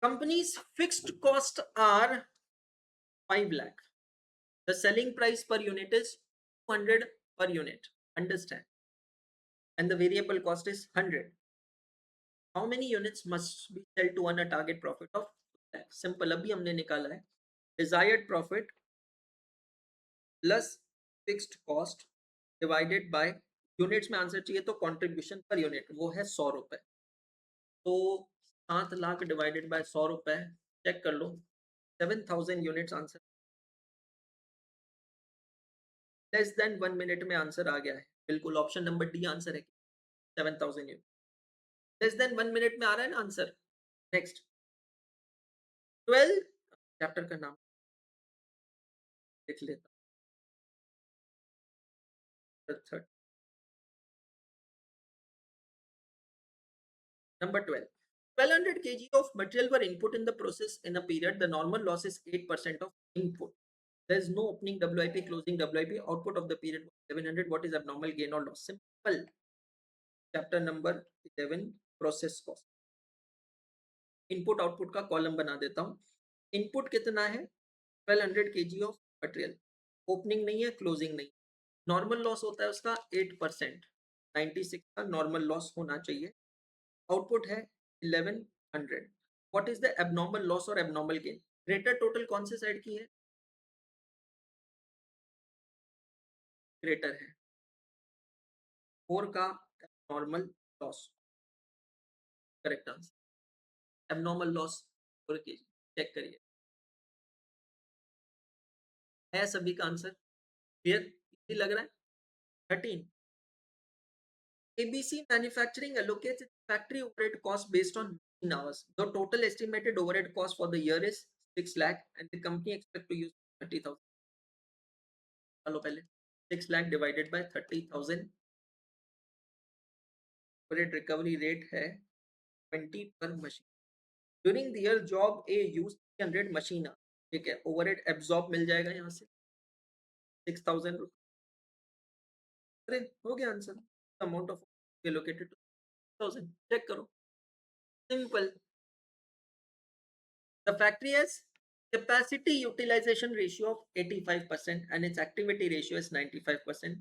Company's fixed cost are 5 lakh. The selling price per unit is 200 per unit. Understand? And the variable cost is 100. How many units must be sold to earn a target profit of 2 lakh? Simple. अभी हमने निकाला है desired profit plus fixed cost divided by units में answer चाहिए तो contribution per unit वो है 100 रुपए, तो 7 लाख डिवाइडेड बाय 100 रुपए, चेक कर लो, 7000 units answer, less than 1 minute में आंसर आ गया है, बिल्कुल ऑप्शन नंबर डी आंसर है, 7000 यूनिट, लेस देन 1 मिनट में आ रहा है ना आंसर। नेक्स्ट 12 चैप्टर का नाम लिख लेता हूँ। Number 12. 1200 kg of material were input in the process in a period. The normal loss is 8% of input. There is no opening WIP, closing WIP. Output of the period was 700. What is abnormal gain or loss? Simple. Chapter number 11. Process cost. Input output का column बना देता हूँ। Input कितना है? 1200 kg of material, opening नहीं है, closing नहीं, normal loss होता है उसका 8%, 96 का नॉर्मल लॉस होना चाहिए। आउटपुट है 1100। What is the abnormal loss और एबनॉर्मल गेन? ग्रेटर टोटल कौन से साइड की है? ग्रेटर है, 4 का abnormal loss, correct answer. Abnormal loss 4 kg, check करिए, है सभी का आंसर क्लियर? इजी लग रहा है? 13, ABC Manufacturing allocates its factory overhead cost based on machine hours. The total estimated overhead cost for the year is 6 lakh and the company expect to use 30,000. चलो पहले 6 lakh divided by 30,000, overhead recovery rate है 20 per machine. During the year job A used 300 machine hours. ठीक है, overhead absorb मिल जाएगा यहाँ से 6,000 रुपये। अरे हो गया answer, amount of allocated to 1,000, check करो, simple. The factory has capacity utilization ratio of 85% and its activity ratio is 95%.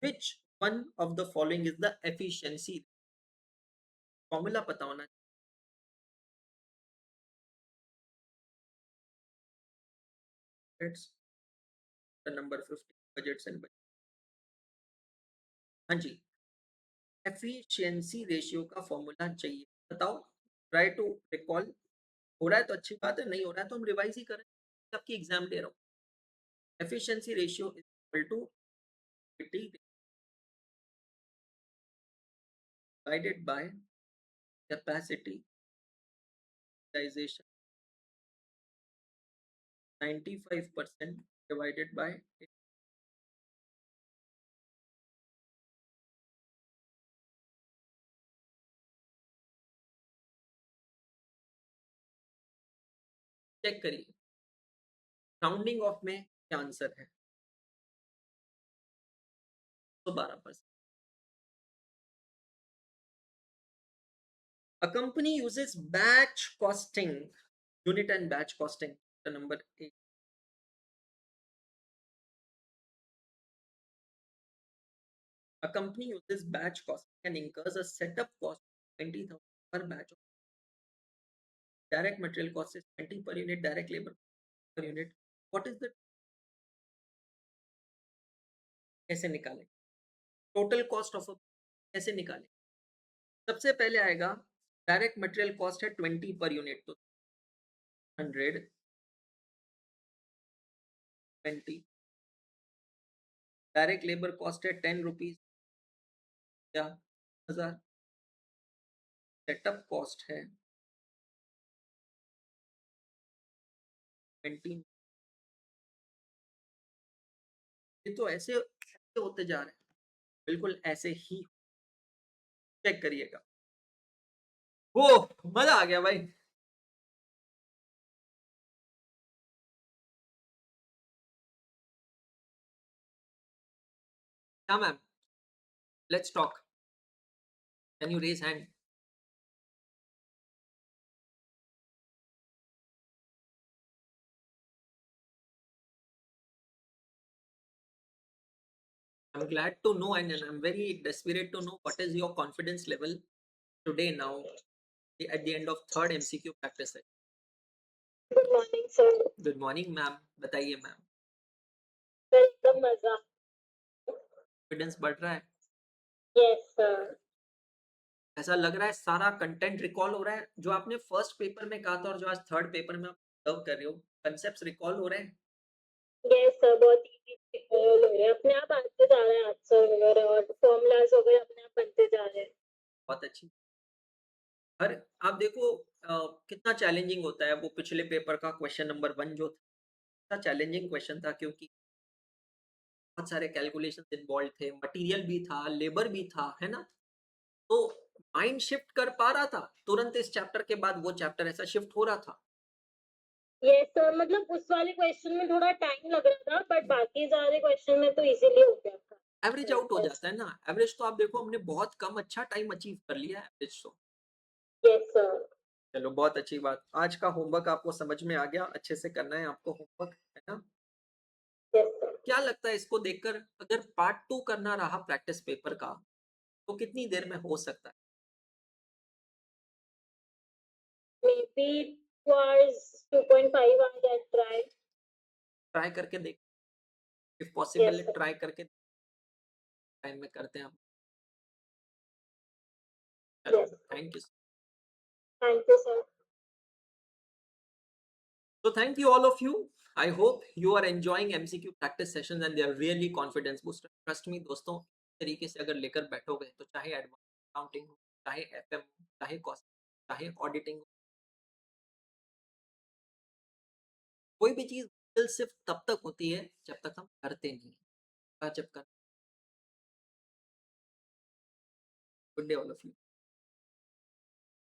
Which one of the following is the efficiency? Formula पता होना चाहिए। It's the number 50 budgets and budget. हाँ जी, efficiency ratio का formula चाहिए, बताओ, try to recall. हो रहा है तो अच्छी बात है, नहीं हो रहा है तो हम रिवाइज ही करें, आपकी एग्जाम दे रहा हूँ। Efficiency ratio is equal to divided by capacity utilization 95% divided by, check करिए, राउंडिंग ऑफ में क्या आंसर है? 112%. A company uses batch costing, unit and batch costing. The number 8. A company uses batch costing and incurs a setup cost of 20,000 per batch. Direct material cost is 20 per unit, direct labor per unit. What is the कैसे निकालें? Total cost of कैसे निकालें? सबसे पहले आएगा direct material cost है 20 per unit, तो 100 20, direct labour cost है 10 रुपीज या 1000, सेटअप कॉस्ट है 20. ये तो ऐसे होते जा रहे हैं, बिल्कुल ऐसे ही चेक करिएगा. वो मजा आ गया भाई. क्या ma'am? Let's talk. Can you raise hand? I'm glad to know and I'm very desperate to know what is your confidence level today now at the end of third MCQ practice set. Good morning sir. Good morning ma'am. बताइए ma'am. Sir एकदम मजा. Confidence बढ़ रहा है? Yes sir. ऐसा लग रहा है सारा कंटेंट रिकॉल हो रहा है जो आपने फर्स्ट पेपर में कहा था और जो आज थर्ड पेपर में आप सर्व कर रहे हो. कंसेप्ट्स रिकॉल हो रहे हैं? यस सर, बहुत इजी रिकॉल हो रहे हैं, अपने आप आते जा रहे हैं आंसर वगैरह और फॉर्मूलाज वगैरह अपने आप बनते जा रहे हैं. बहुत अच्छी. अरे आप देखो कितना चैलेंजिंग होता है वो पिछले पेपर का क्वेश्चन नंबर 1 जो था. चैलेंजिंग क्वेश्चन था क्योंकि बहुत सारे कैलकुलेशंस इन्वॉल्व थे, मटेरियल भी था, लेबर भी था, है ना. तो माइंड शिफ्ट कर पा रहा था तुरंत इस चैप्टर के बाद वो चैप्टर ऐसा शिफ्ट हो रहा था. यस सर, मतलब उस वाले क्वेश्चन में थोड़ा टाइम लग रहा था बट बाकी सारे क्वेश्चन में तो इजीली हो गया था. एवरेज आउट हो जाता है ना. एवरेज तो आप देखो हमने बहुत कम अच्छा टाइम अचीव कर लिया है एवरेज तो. Yes sir. चलो बहुत अच्छी बात. आज का होमवर्क आपको समझ में आ गया, अच्छे से करना है आपको होमवर्क, है ना. Yes sir. क्या लगता है इसको देखकर अगर पार्ट 2 करना रहा प्रैक्टिस पेपर का तो कितनी देर में हो सकता है? May be 2 hours, 2.5 hours I'll try. Try करके देख. If yes possible sir. Try करके टाइम में करते हैं हम. चलो yes. Thank you. Thank you sir. So thank you all of you. I hope you are enjoying MCQ practice sessions and they are really confidence booster. Trust me दोस्तों, इस तरीके से अगर लेकर बैठोगे तो चाहे एडवांस अकाउंटिंग हो, चाहे एफएम हो, चाहे कॉस्ट, चाहे ऑडिटिंग हो, कोई भी चीज मुश्किल सिर्फ तब तक होती है जब तक हम करते नहीं. जब कर. Good day all of you.